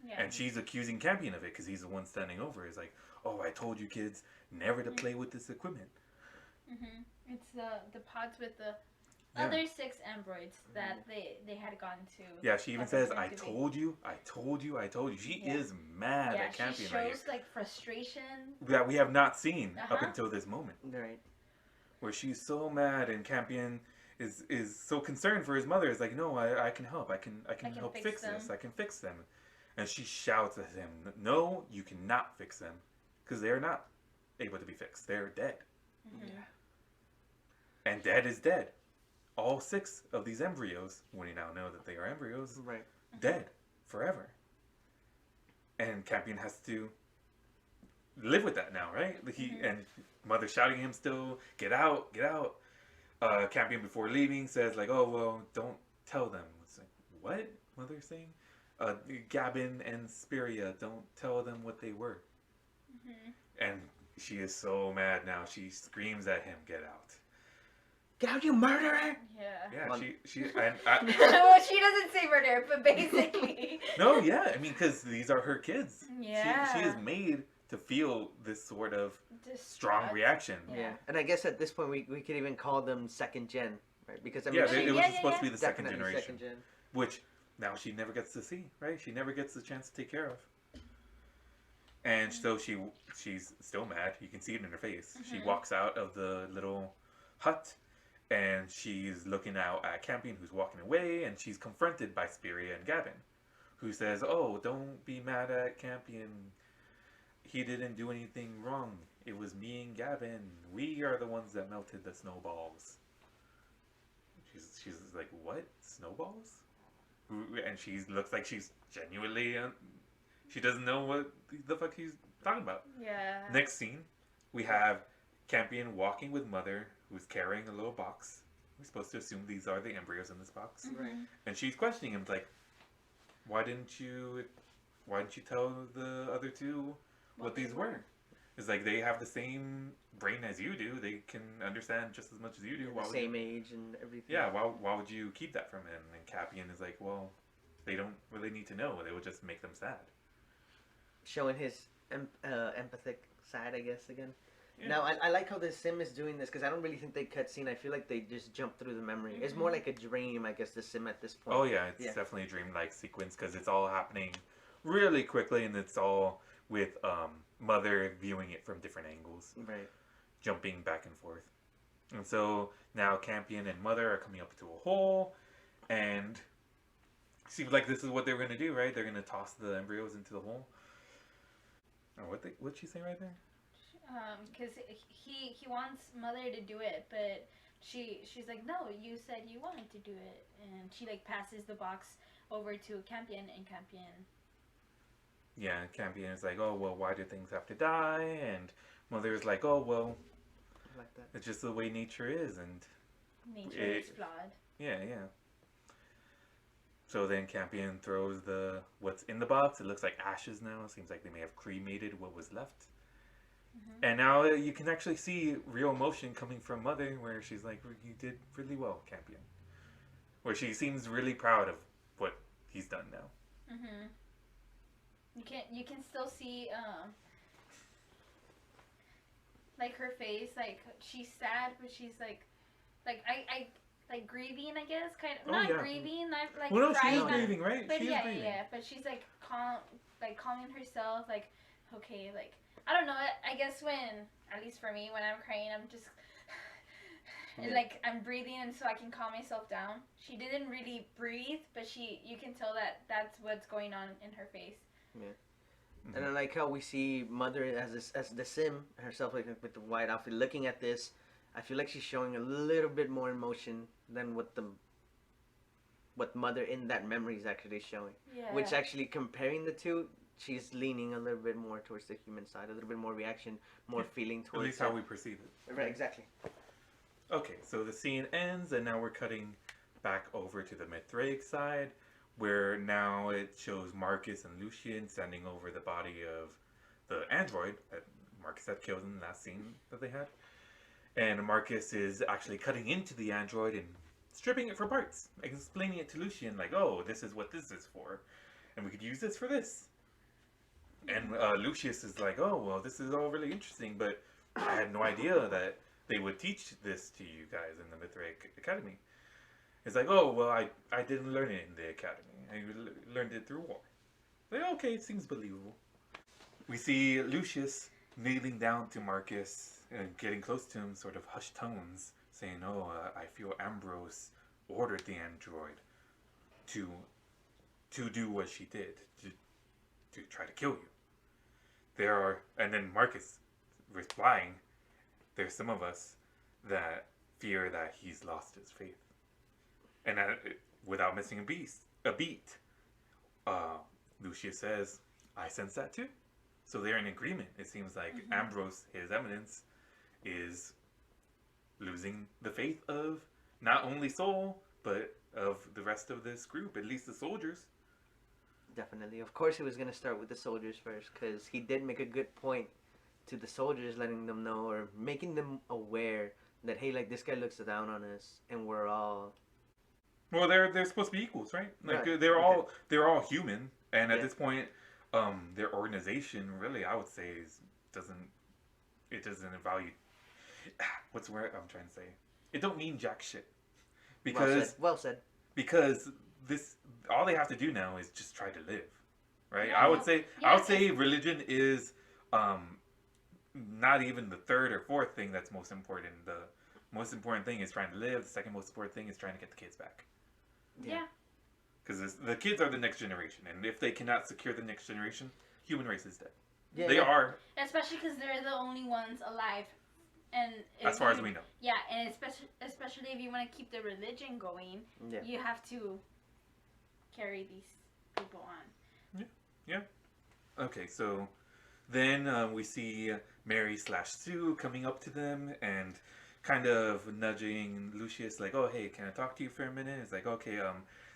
Yeah. And she's accusing Campion of it because he's the one standing over. He's like, oh, I told you kids never to play with this equipment. Mm-hmm. It's the pods with the other 6 androids that they had gone to. Yeah, she even says, I told you. She is mad at Campion. She shows like frustration that we have not seen up until this moment. Right. Where she's so mad, and Campion is so concerned for his mother. It's like, no, I can help. I can help fix this. I can fix them. And she shouts at him, no, you cannot fix them. Because they're not able to be fixed. They're dead. Mm-hmm. Yeah. And dead is dead. All 6 of these embryos, when you now know that they are embryos, dead forever. And Campion has to live with that now, right? And Mother shouting at him still, get out, get out. Campion before leaving says like, oh, well, don't tell them. It's like, what? Mother's saying? Gavin and Spiria, don't tell them what they were. Mm-hmm. And she is so mad now. She screams at him, "Get out!" Get out, you murderer! Yeah, Well, she and Well, she doesn't say murder, but basically. no, yeah, I mean, because these are her kids. Yeah. She is made to feel this sort of strong Distraught. reaction. Yeah, and I guess at this point we could even call them second gen, right? Because I mean, Yeah, she- it was Yeah, supposed to be the second definitely generation, second gen. which now she never gets to see, right? She never gets the chance to take care of. And so she's still mad. You can see it in her face. She Mhm. walks out of the little hut, and she's looking out at Campion, who's walking away, and she's confronted by Spiria and Gavin, who says, "Oh, don't be mad at Campion. He didn't do anything wrong. It was me and Gavin. We are the ones that melted the snowballs." She's like, "What? Snowballs?" And she looks like she's genuinely she doesn't know what the fuck he's talking about. Yeah. Next scene, we have Campion walking with Mother, who's carrying a little box. We're supposed to assume these are the embryos in this box. Mhm. Right. And she's questioning him, like, why didn't you tell the other two what these were? It's like they have the same brain as you do. They can understand just as much as you do. The same age and everything. Yeah, why would you keep that from him? And Campion is like, well, they don't really need to know. They would just make them sad. Showing his empathic side, I guess, again. Yeah. Now, I like how the sim is doing this, because I don't really think they cut scene. I feel like they just jump through the memory. It's more like a dream, I guess, the sim at this point. Oh yeah, it's definitely a dreamlike sequence because it's all happening really quickly, and it's all with Mother viewing it from different angles, Right. jumping back and forth. And so now Campion and Mother are coming up into a hole, and seems like this is what they're gonna do, right? They're gonna toss the embryos into the hole. Oh, what'd she say right there? Because he wants Mother to do it, but she's like, no, you said you wanted to do it, and she like passes the box over to Campion, and Campion. Yeah, Campion is like, oh well, why do things have to die? And Mother is like, oh well, I like that. it's just the way nature is, and Nature is flawed. yeah. So then Campion throws what's in the box. It looks like ashes now. It seems like they may have cremated what was left. Mhm. And now you can actually see real emotion coming from Mother, where she's like, "You did really well, Campion." Where she seems really proud of what he's done now. Mhm. You can still see like her face, like she's sad, but she's like I like grieving, I guess, kind of Oh, not yeah. grieving, not like Well, no, she crying, is not- grieving, right? but She yeah, is grieving. yeah, but she's like calming herself, like okay, like I don't know. I guess at least for me, when I'm crying, I'm just Yeah. like I'm breathing, and so I can calm myself down. She didn't really breathe, but you can tell that that's what's going on in her face. And I like how we see Mother as the sim herself, like with the white outfit, looking at this. I feel like she's showing a little bit more emotion than what Mother in that memory is actually showing. Yeah. Which actually, comparing the two, she's leaning a little bit more towards the human side, a little bit more reaction, more feeling At towards least how we perceive it. Right, exactly. Okay, so the scene ends, and now we're cutting back over to the Mithraic side, where now it shows Marcus and Lucian standing over the body of the android that Marcus had killed in the last scene that they had. And Marcus is actually cutting into the android and stripping it for parts, explaining it to Lucian, like, oh, this is what this is for, and we could use this for this. And Lucius is like, oh, well, this is all really interesting, but I had no idea that they would teach this to you guys in the Mithraic Academy. It's like, oh, well, I didn't learn it in the academy. I learned it through war. Like, okay, it seems believable. We see Lucius kneeling down to Marcus and getting close to him, sort of hushed tones, saying, oh, I feel Ambrose ordered the android to do what she did, to try to kill you. And then Marcus replying, there's some of us that fear that he's lost his faith. And without missing a beat, Lucius says, I sense that too. So they're in agreement. It seems like Ambrose, his eminence, is losing the faith of not only Soul, but of the rest of this group, at least the soldiers. Definitely. Of course, he was gonna start with the soldiers first, because he did make a good point to the soldiers, letting them know or making them aware that hey, like this guy looks down on us, and we're all Well, they're supposed to be equals, right? Like right. they're all human, and at Yeah. this point, their organization really, I would say, doesn't it doesn't value. What's the word I'm trying to say? It don't mean jack shit Well said. because Well said. because this all they have to do now is just try to live, right? Yeah. I would say religion is not even the third or fourth thing that's most important. The most important thing is trying to live. The second most important thing is trying to get the kids back. Yeah. Because the kids are the next generation, and if they cannot secure the next generation, human race is dead. Yeah, They yeah. are, Especially because they're the only ones alive, and as far as we know. Yeah, and especially if you want to keep the religion going, Yeah. you have to carry these people on. Okay, so then we see Mary/Sue coming up to them and kind of nudging Lucius, like, "Oh, hey, can I talk to you for a minute?" It's like, "Okay,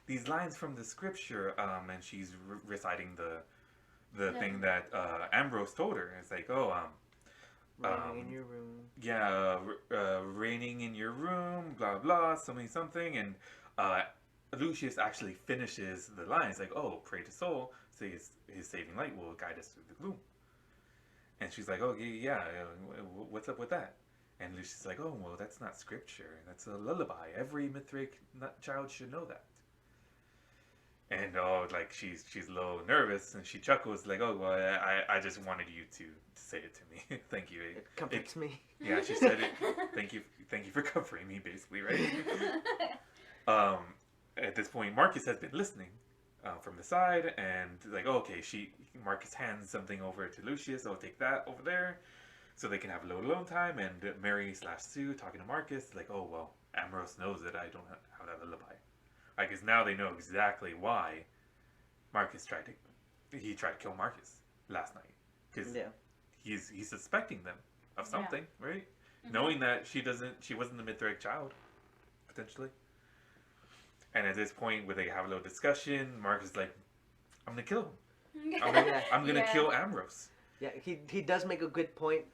these lines from the scripture," and she's reciting the thing that Ambrose told her. It's like, "Oh, Raining in your room. yeah, raining in your room, blah blah, something," and Lucius actually finishes the lines like, "Oh, pray to Sol, so his saving light will guide us through the gloom." And she's like, "Oh yeah, what's up with that?" And Lucius is like, "Oh well, that's not scripture. That's a lullaby. Every Mithric child should know that." And like she's a little nervous, and she chuckles like, "Oh well, I just wanted you to say it to me. Thank you." It comforts me. Yeah, she said it. Thank you for comforting me, basically, right? At this point, Marcus has been listening from the side, and like, oh, okay, Marcus hands something over to Lucius. I'll take that over there, so they can have a little alone time. And Mary/Sue talking to Marcus, like, oh well, Ambrose knows that I don't have that lullaby. I guess now they know exactly why Marcus tried to kill Marcus last night, because Yeah. he's suspecting them of Yeah. something, right? Mhm. Knowing that she wasn't the Mithric child, potentially. And at this point, where they have a little discussion, Marcus is like, "I'm gonna kill him. I'm gonna Yeah. kill Ambrose." Yeah, he does make a good point.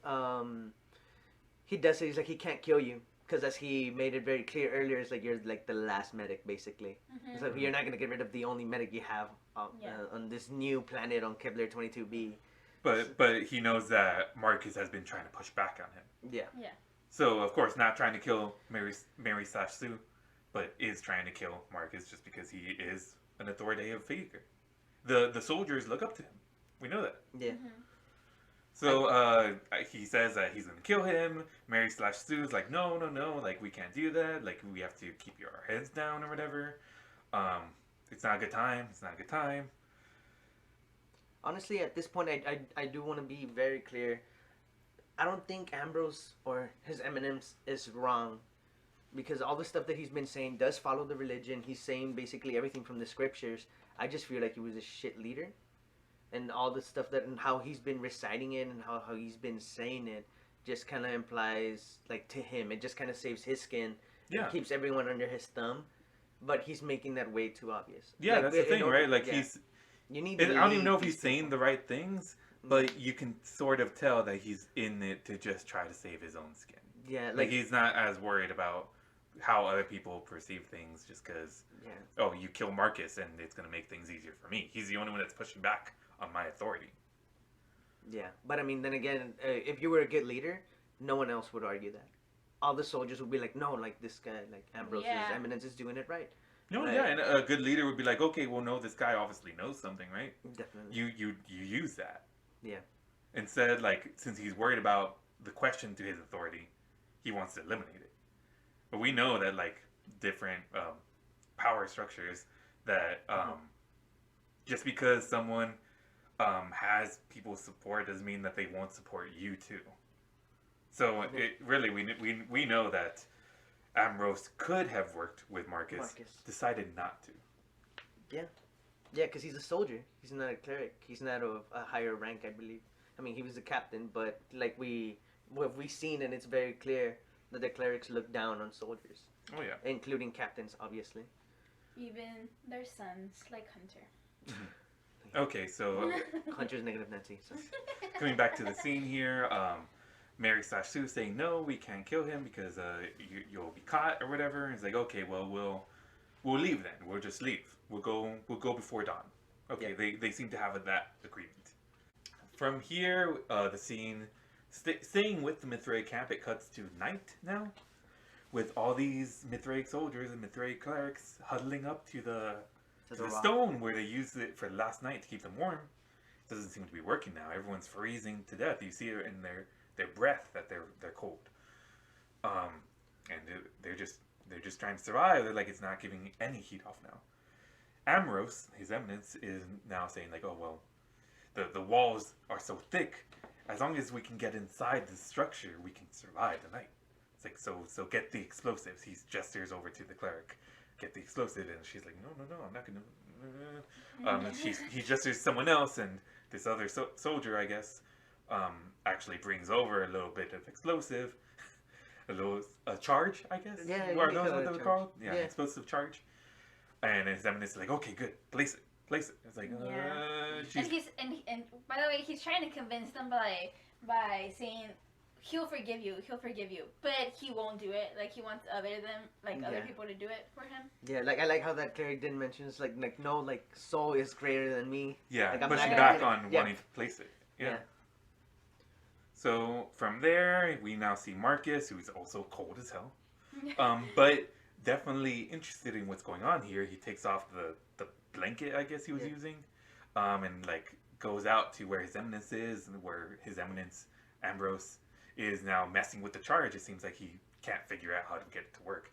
He does say he's like he can't kill you because as he made it very clear earlier, it's like you're like the last medic basically. Mhm. So you're not gonna get rid of the only medic you have Yeah. on this new planet on Kepler 22b. But he knows that Marcus has been trying to push back on him. Yeah. Yeah. So of course, not trying to kill Mary/Sue, but is trying to kill Marcus just because he is an authoritative figure. The soldiers look up to him. We know that. Yeah. Mhm. So he says that he's gonna kill him. Mary/Sue's like, no, like we can't do that. Like we have to keep our heads down or whatever. It's not a good time. It's not a good time. Honestly, at this point, I do want to be very clear. I don't think Ambrose or His Eminence is wrong, because all the stuff that he's been saying does follow the religion. He's saying basically everything from the scriptures. I just feel like he was a shit leader, and all the stuff that and how he's been reciting it and how he's been saying it just kind of implies like to him it just kind of saves his skin. Yeah. It keeps everyone under his thumb, but he's making that way too obvious. Yeah, Like, that's the thing, right? Like yeah. he's. You need. I don't even know if these he's saying people. the right things, but you can sort of tell that he's in it to just try to save his own skin. Yeah, Like he's not as worried about how other people perceive things just because, yeah. oh, you kill Marcus and it's going to make things easier for me. He's the only one that's pushing back on my authority. Yeah, but I mean, then again, if you were a good leader, no one else would argue that. All the soldiers would be like, no, like this guy, like Ambrose's Yeah. Eminence is doing it right. No, Right. yeah, and a good leader would be like, okay, well, no, this guy obviously knows something, right? Definitely. You use that. Yeah. Instead, like, since he's worried about the question to his authority, he wants to eliminate it. But we know that, like, different power structures that just because someone has people's support doesn't mean that they won't support you too. So it really we know that Ambrose could have worked with Marcus, decided not to. Yeah, because he's a soldier. He's not a cleric. He's not of a higher rank, I believe. I mean, he was a captain, but like we've seen, and it's very clear that the clerics look down on soldiers. Oh yeah, including captains, obviously. Even their sons, like Hunter. Okay, so Hunter's negative Nancy. So. coming back to the scene here, Mary / Sue saying no, we can't kill him because you'll be caught or whatever. And it's like, okay, well we'll leave then. We'll just leave. We'll go before dawn. Okay, they seem to have that agreement. From here, the scene staying with the Mithraic camp, it cuts to night now, with all these Mithraic soldiers and Mithraic clerics huddling up to the stone where they used it for last night to keep them warm. It doesn't seem to be working now. Everyone's freezing to death. You see it in their breath that they're cold. And they're just trying to survive. They're like, it's not giving any heat off now. Ambrose, His Eminence, is now saying like, oh well, the walls are so thick. As long as we can get inside the structure, we can survive the night. It's like, so get the explosives. He gestures over to the cleric. Get the explosive, and she's like, no, I'm not gonna. And he gestures someone else, and this other soldier, I guess, actually brings over a little bit of explosive, a charge, I guess. Yeah, Are those what they're called? Yeah, an explosive charge. And His Eminence is like, okay, good, place it. It's like, and by the way, he's trying to convince them by saying he'll forgive you, but he won't do it. Like, he wants other people to do it for him. Yeah, like, I like how that cleric didn't mention it's like no, like, soul is greater than me. Yeah, like, pushing back on wanting to place it. Yeah. So from there, we now see Marcus, who's also cold as hell, but definitely interested in what's going on here. He takes off the blanket, I guess he was using, and like goes out to where His Eminence is, and where His Eminence Ambrose is now messing with the charge. It seems like he can't figure out how to get it to work.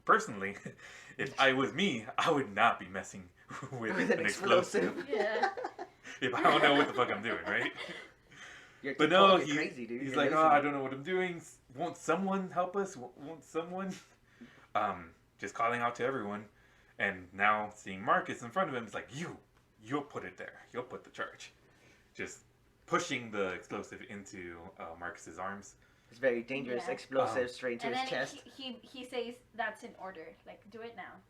Personally, if I was me, I would not be messing with an explosive. Yeah. If I don't know what the fuck I'm doing, right? But no, he's he's like, oh, I don't know what I'm doing. Won't someone help us? Won't someone? Just calling out to everyone. And now seeing Marcus in front of him, it's like, you'll put it there. You'll put the charge. Just pushing the explosive into Marcus's arms. It's very dangerous. Explosive straight to his chest. He says that's in order. Like, do it now.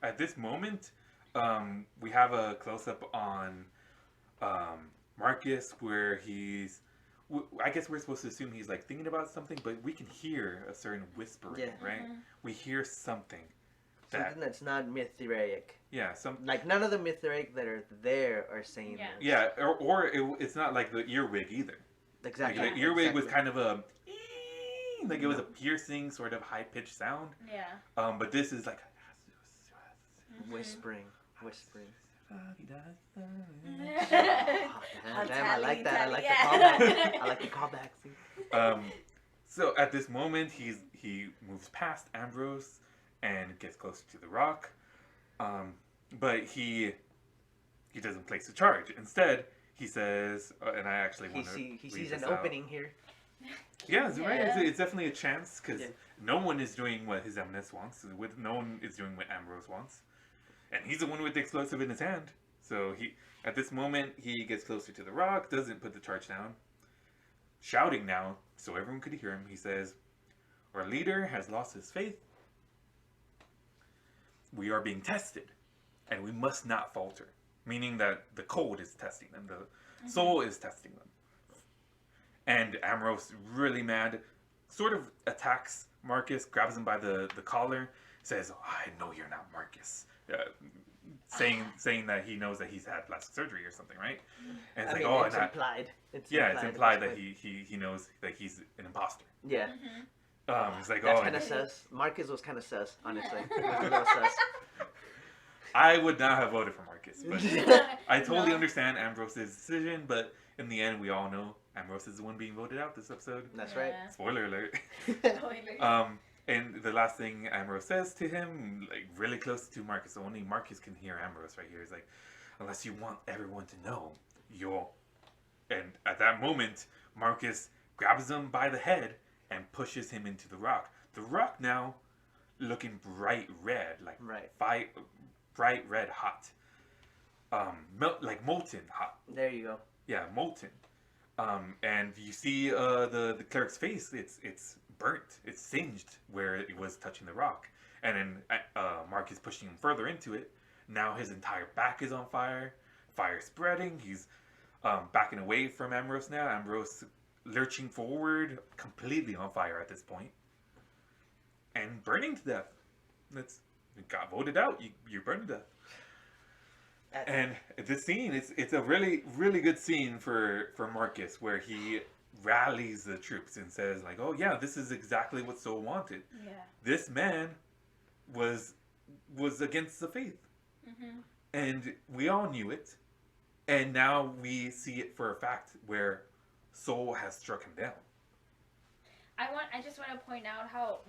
At this moment, we have a close-up on Marcus where he's... I guess we're supposed to assume he's like thinking about something, but we can hear a certain whispering, right? Mm-hmm. We hear something. Something that's not Mithraic. Yeah, like none of the Mithraic that are there are saying that. Yeah, or it's not like the earwig either. Exactly. Like, the earwig was kind of a like it was a piercing sort of high pitched sound. Yeah. But this is like whispering. Oh, damn, I like that. I like the callback. I like the callback. So at this moment, he moves past Ambrose and gets closer to the rock, but he doesn't place the charge. Instead, he says, and I actually want to he sees an opening here. Yeah, right. It's definitely a chance because no one is doing what His Eminence wants. No one is doing what Ambrose wants. And he's the one with the explosive in his hand. So at this moment, he gets closer to the rock, doesn't put the charge down. Shouting now, so everyone could hear him, he says, our leader has lost his faith. We are being tested, and we must not falter. Meaning that the cold is testing them, the soul is testing them. And Ambrose, really mad, sort of attacks Marcus, grabs him by the collar, says, oh, I know you're not Marcus. Saying that he knows that he's had plastic surgery or something, right? And it's it's implied. It's implied that he knows that he's an imposter. Yeah. He's like, that's kind of sus. Marcus was kind of sus, honestly. He was a little sus. I would not have voted for Marcus, but I totally understand Ambrose's decision. But in the end, we all know Ambrose is the one being voted out this episode. That's right. Spoiler alert. And the last thing Ambrose says to him, like really close to Marcus, only Marcus can hear Ambrose right here. He's like, unless you want everyone to know, you'll... And at that moment, Marcus grabs him by the head and pushes him into the rock. The rock now looking bright red, like bright red hot. Like molten hot. There you go. Yeah, molten. And you see the cleric's face, it's burnt, it's singed where it was touching the rock. And then Mark is pushing him further into it. Now his entire back is on fire. fire spreading. He's backing away from Ambrose now. Ambrose lurching forward, completely on fire at this point, and burning to death. It got voted out. You're burned to death. And this scene, it's a really, really good scene for Marcus, where he rallies the troops and says, like, oh yeah, this is exactly what Sol wanted. Yeah. This man was against the faith. Mm-hmm. And we all knew it. And now we see it for a fact, where Sol has struck him down. I just want to point out how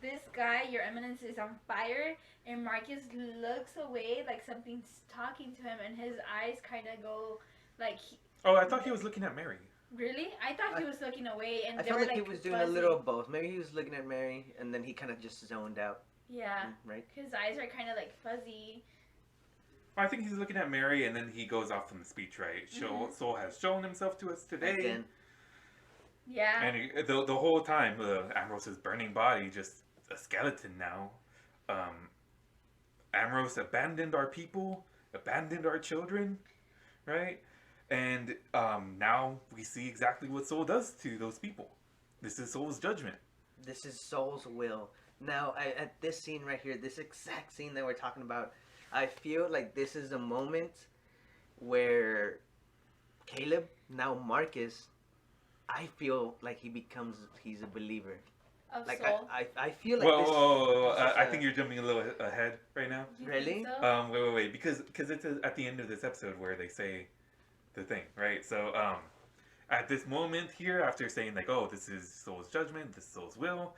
this guy, Your Eminence, is on fire, and Marcus looks away like something's talking to him, and his eyes kind of go like. Oh, I thought he was looking at Mary. Really? I thought he was looking away, and I they felt were like he was doing fuzzy. a little of both. Maybe he was looking at Mary, and then he kind of just zoned out. Yeah. Right? His eyes are kind of like fuzzy. I think he's looking at Mary, and then he goes off from the speech, right? Sol has shown himself to us today. Again. Yeah. And the whole time, Amrose's burning body, just a skeleton now. Amrose abandoned our people, abandoned our children, right? And now we see exactly what Sol does to those people. This is Sol's judgment. This is Sol's will. Now, at this scene right here, this exact scene that we're talking about, I feel like this is a moment where Caleb, now Marcus, I feel like he's a believer. Of Like Sol. I feel like Whoa, this is I think you're jumping a little ahead right now. You Really? think so? Wait, because it's at the end of this episode where they say the thing, right? So, at this moment here, after saying like, oh, this is Sol's judgment, this is Sol's will,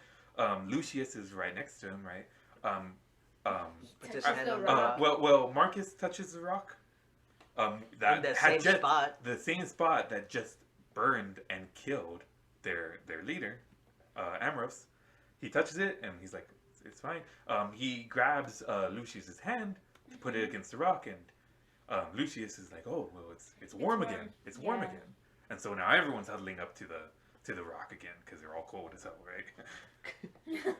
Lucius is right next to him, right? Puts his Touches hand the on the rock. rock. Well, Marcus touches the rock. That In the had same spot. the same spot that just burned and killed their leader, Ambrose. He touches it and he's like, it's fine. He grabs Lucius's hand to put it against the rock, and Lucius is like, oh well, it's warm warm. again. It's warm Yeah. again. And so now everyone's huddling up to the rock again because they're all cold as hell, right?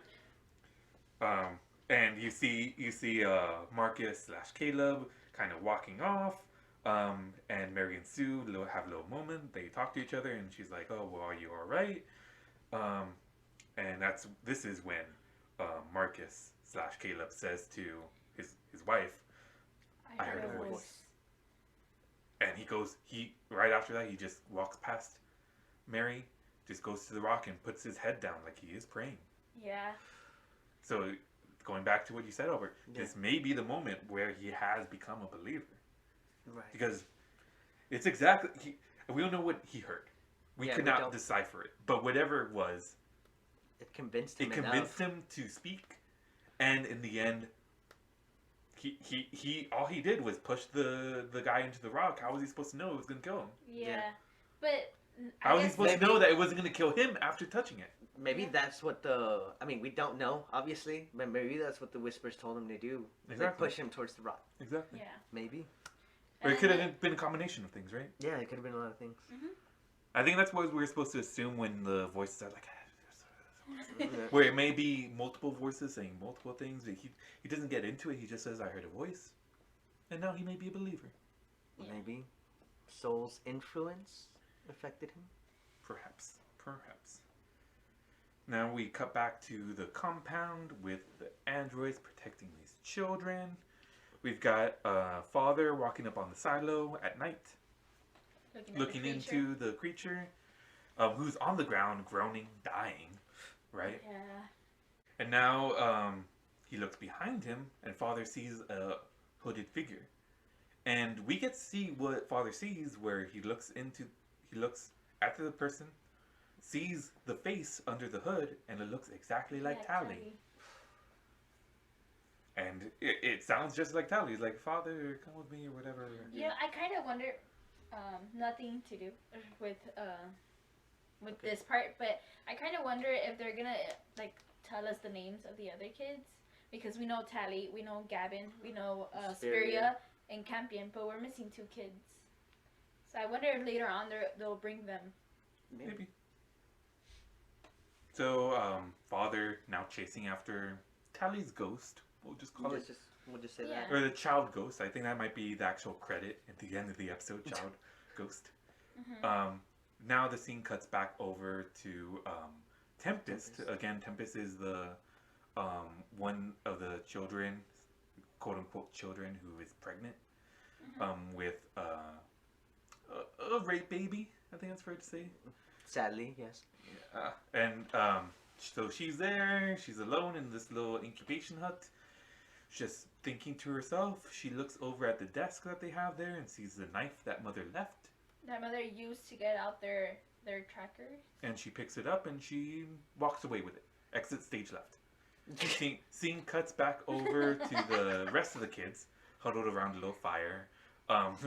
And you see Marcus / Caleb kind of walking off, and Mary and Sue have a little moment. They talk to each other, and she's like, "Oh, well, are you all right?" And this is when Marcus / Caleb says to his wife, "I heard a voice." And he right after that, he just walks past Mary, just goes to the rock and puts his head down like he is praying. Yeah. So, going back to what you said, Albert, Yeah. this may be the moment where he has become a believer. Right. Because it's exactly, we don't know what he heard. We could not decipher it. But whatever it was, It convinced him. it convinced him to speak. And in the end, he all he did was push the guy into the rock. How was he supposed to know it was going to kill him? Yeah. But How was he guess supposed to know that it wasn't going to kill him after touching it? Maybe Yeah. that's what we don't know, obviously, but maybe that's what the whispers told him to do. Exactly. Like push him towards the rock. Exactly. Yeah. Maybe. Or it And could then- have been a combination of things, right? Yeah, it could have been a lot of things. I think that's what we're supposed to assume when the voices are like, Yeah. where it may be multiple voices saying multiple things. He doesn't get into it. He just says, "I heard a voice," and now he may be a believer. Yeah. Maybe Sol's influence affected him. Perhaps. Now we cut back to the compound with the androids protecting these children. We've got a father walking up on the silo at night, looking into the creature, who's on the ground, groaning, dying, right? Yeah. And now he looks behind him, and Father sees a hooded figure. And we get to see what Father sees, where he looks at the person, sees the face under the hood, and it looks exactly like Tally. And it sounds just like Tally. He's like, "Father, come with me," or whatever. Yeah, I kind of wonder, nothing to do with this part, but I kind of wonder if they're gonna like tell us the names of the other kids, because we know Tally, we know Gavin, we know Spiria and Campion, but we're missing 2 kids. So I wonder if later on they'll bring them. Maybe. So, Father now chasing after Tally's ghost. We'll just call it We'll just say Yeah. that. Or the child ghost. I think that might be the actual credit at the end of the episode. Child ghost. Now the scene cuts back over to Tempest. Again, Tempest is the one of the children, quote unquote children, who is pregnant with a rape baby. I think that's fair to say. Sadly, yes. And so she's there. She's alone in this little incubation hut, just thinking to herself. She looks over at the desk that they have there and sees the knife that mother left. That mother used to get out their tracker. And she picks it up and she walks away with it. Exit stage left. Scene cuts back over to the rest of the kids huddled around a little fire.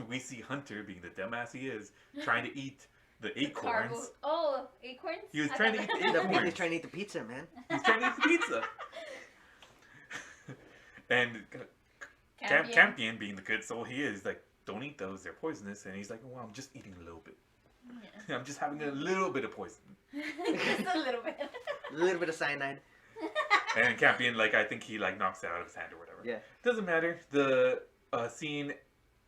We see Hunter, being the dumbass he is, trying to eat the acorns. Oh, acorns? He was trying to eat the acorns. He's trying to eat the pizza, man. He's trying to eat the pizza. And Campion, being the good soul he is, like, don't eat those, they're poisonous. And he's like, well, I'm just eating a little bit. Yeah. I'm just having a little bit of poison. Just a little bit. A little bit of cyanide. And Campion, like, I think he, like, knocks it out of his hand or whatever. Yeah. Doesn't matter. The scene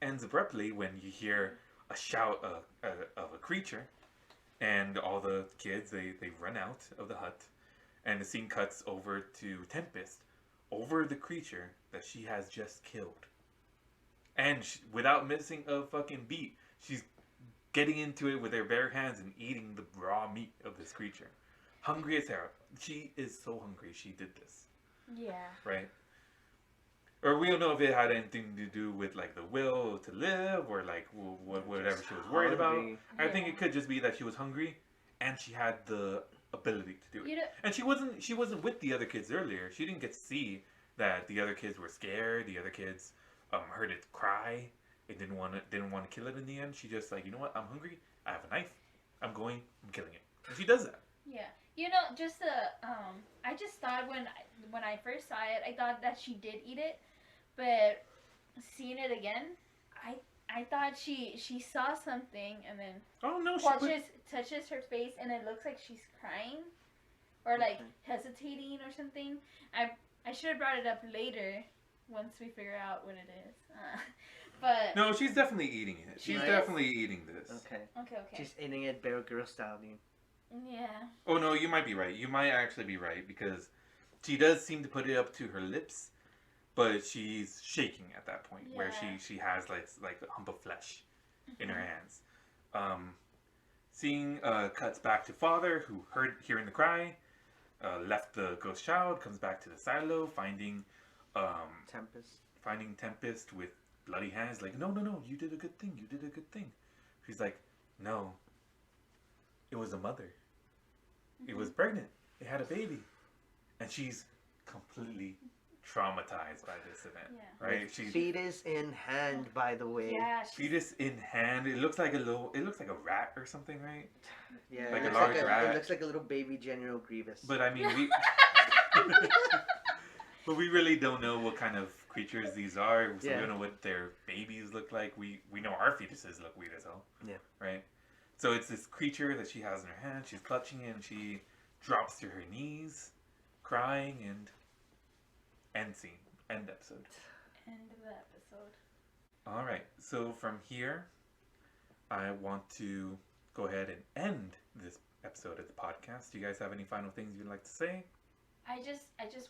ends abruptly when you hear a shout of a creature. And all the kids, they run out of the hut. And the scene cuts over to Tempest over the creature that she has just killed. And without missing a fucking beat, she's getting into it with her bare hands and eating the raw meat of this creature. Hungry as hell. She is so hungry she did this. Yeah. Right? Or we don't know if it had anything to do with, like, the will to live or, like, whatever she was worried about. I think it could just be that she was hungry and she had the ability to do it. And she wasn't with the other kids earlier. She didn't get to see that the other kids were scared. The other kids heard it cry. It didn't want to kill it in the end. She just like, you know what? I'm hungry. I have a knife. I'm killing it. And she does that. Yeah. You know, just I just thought when I first saw it, I thought that she did eat it, but seeing it again, I thought she saw something and then touches her face and it looks like she's crying or like hesitating or something. I should have brought it up later once we figure out what it is. But no, she's definitely eating it. She's definitely eating this. Okay. Okay. She's eating it Bear Grylls style, dude. Yeah. Oh no, you might be right. You might actually be right because she does seem to put it up to her lips, but she's shaking at that point where she has like a hump of flesh in her hands. Scene cuts back to father who hearing the cry, left the ghost child, comes back to the silo, finding Tempest with bloody hands. Like, no, you did a good thing. You did a good thing. She's like, no, it was a mother. It was pregnant. It had a baby, and she's completely traumatized by this event. Yeah. Right? Fetus in hand, by the way. Yeah. Fetus in hand. It looks like a rat or something, right? Yeah. Like a large rat. It looks like a little baby General Grievous. But I mean, but we really don't know what kind of creatures these are. So we don't know what their babies look like. We know our fetuses look weird as hell. Yeah. Right? So it's this creature that she has in her hand. She's clutching it and she drops to her knees, crying, and end scene. End episode. End of the episode. Alright. So from here, I want to go ahead and end this episode of the podcast. Do you guys have any final things you'd like to say? I just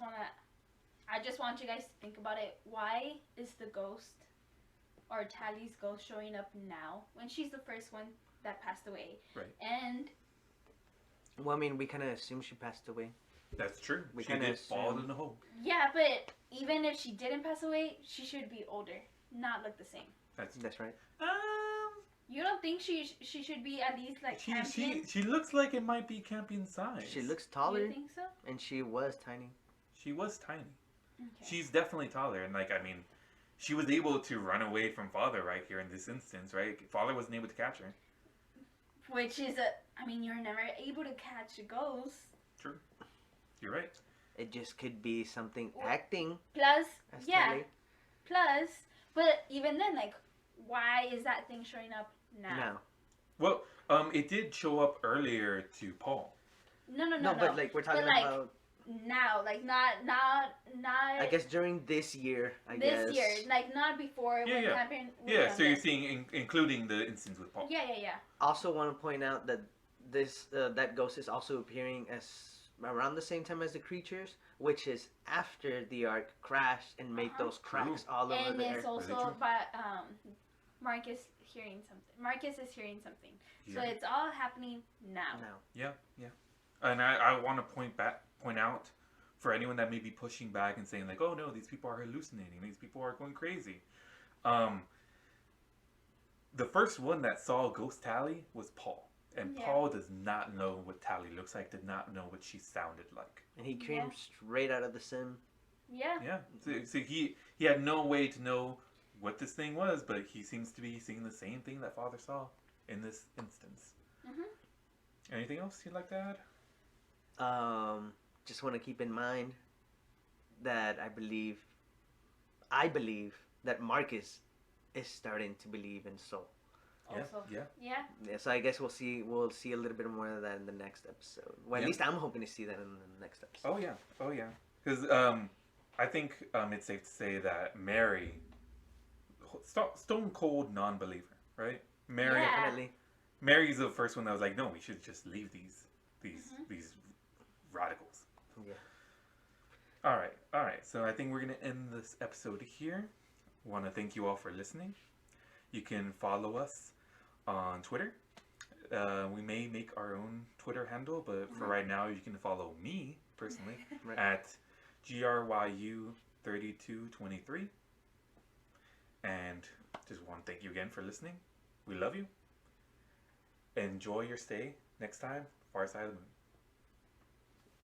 want you guys to think about it. Why is the ghost or Tally's ghost showing up now when she's the first one that passed away? Right. And well, I mean, we kind of assume she passed away. That's true. We she did fall in the hole. Yeah, but even if she didn't pass away, she should be older, not look the same. That's right. You don't think she should be at least like Campion? She looks like it might be Campion size. She looks taller. You think so? And she was tiny. She was tiny. Okay. She's definitely taller, and like I mean, she was able to run away from father right here in this instance, right? Father wasn't able to catch her. Which is you're never able to catch a ghost. True. You're right. It just could be something acting. Plus, Plus, but even then, like, why is that thing showing up now? Well, it did show up earlier to Paul. No. But like we're talking about. now, like not I guess during this year. this year, like not before Yeah, when yeah. happened. Yeah, so you're seeing including the instance with Paul. Yeah. Also, want to point out that this that ghost is also appearing as around the same time as the creatures, which is after the ark crashed and made those cracks all over and there. it's also by Marcus hearing something. Marcus is hearing something. So it's all happening now. Yeah. And I want to point out for anyone that may be pushing back and saying like, oh no, these people are hallucinating, these people are going crazy. The first one that saw Ghost Tally was Paul. And Paul does not know what Tally looks like, did not know what she sounded like. And he came straight out of the sim. Yeah. So he had no way to know what this thing was, but he seems to be seeing the same thing that Father saw in this instance. Mm-hmm. Anything else you'd like to add? Just want to keep in mind that I believe that Marcus is starting to believe in soul. Also. Yeah. So I guess we'll see a little bit more of that in the next episode. Well, at least I'm hoping to see that in the next episode. Oh yeah. Because I think it's safe to say that Mary, stone cold non-believer, right? Mary, definitely. Mary's the first one that was like, no, we should just leave these radicals. Yeah. All right. So I think we're gonna end this episode here. Want to thank you all for listening. You can follow us on Twitter. We may make our own Twitter handle, but for right now, you can follow me personally at GRYU3223. And just want to thank you again for listening. We love you. Enjoy your stay next time, Far Side of the Moon.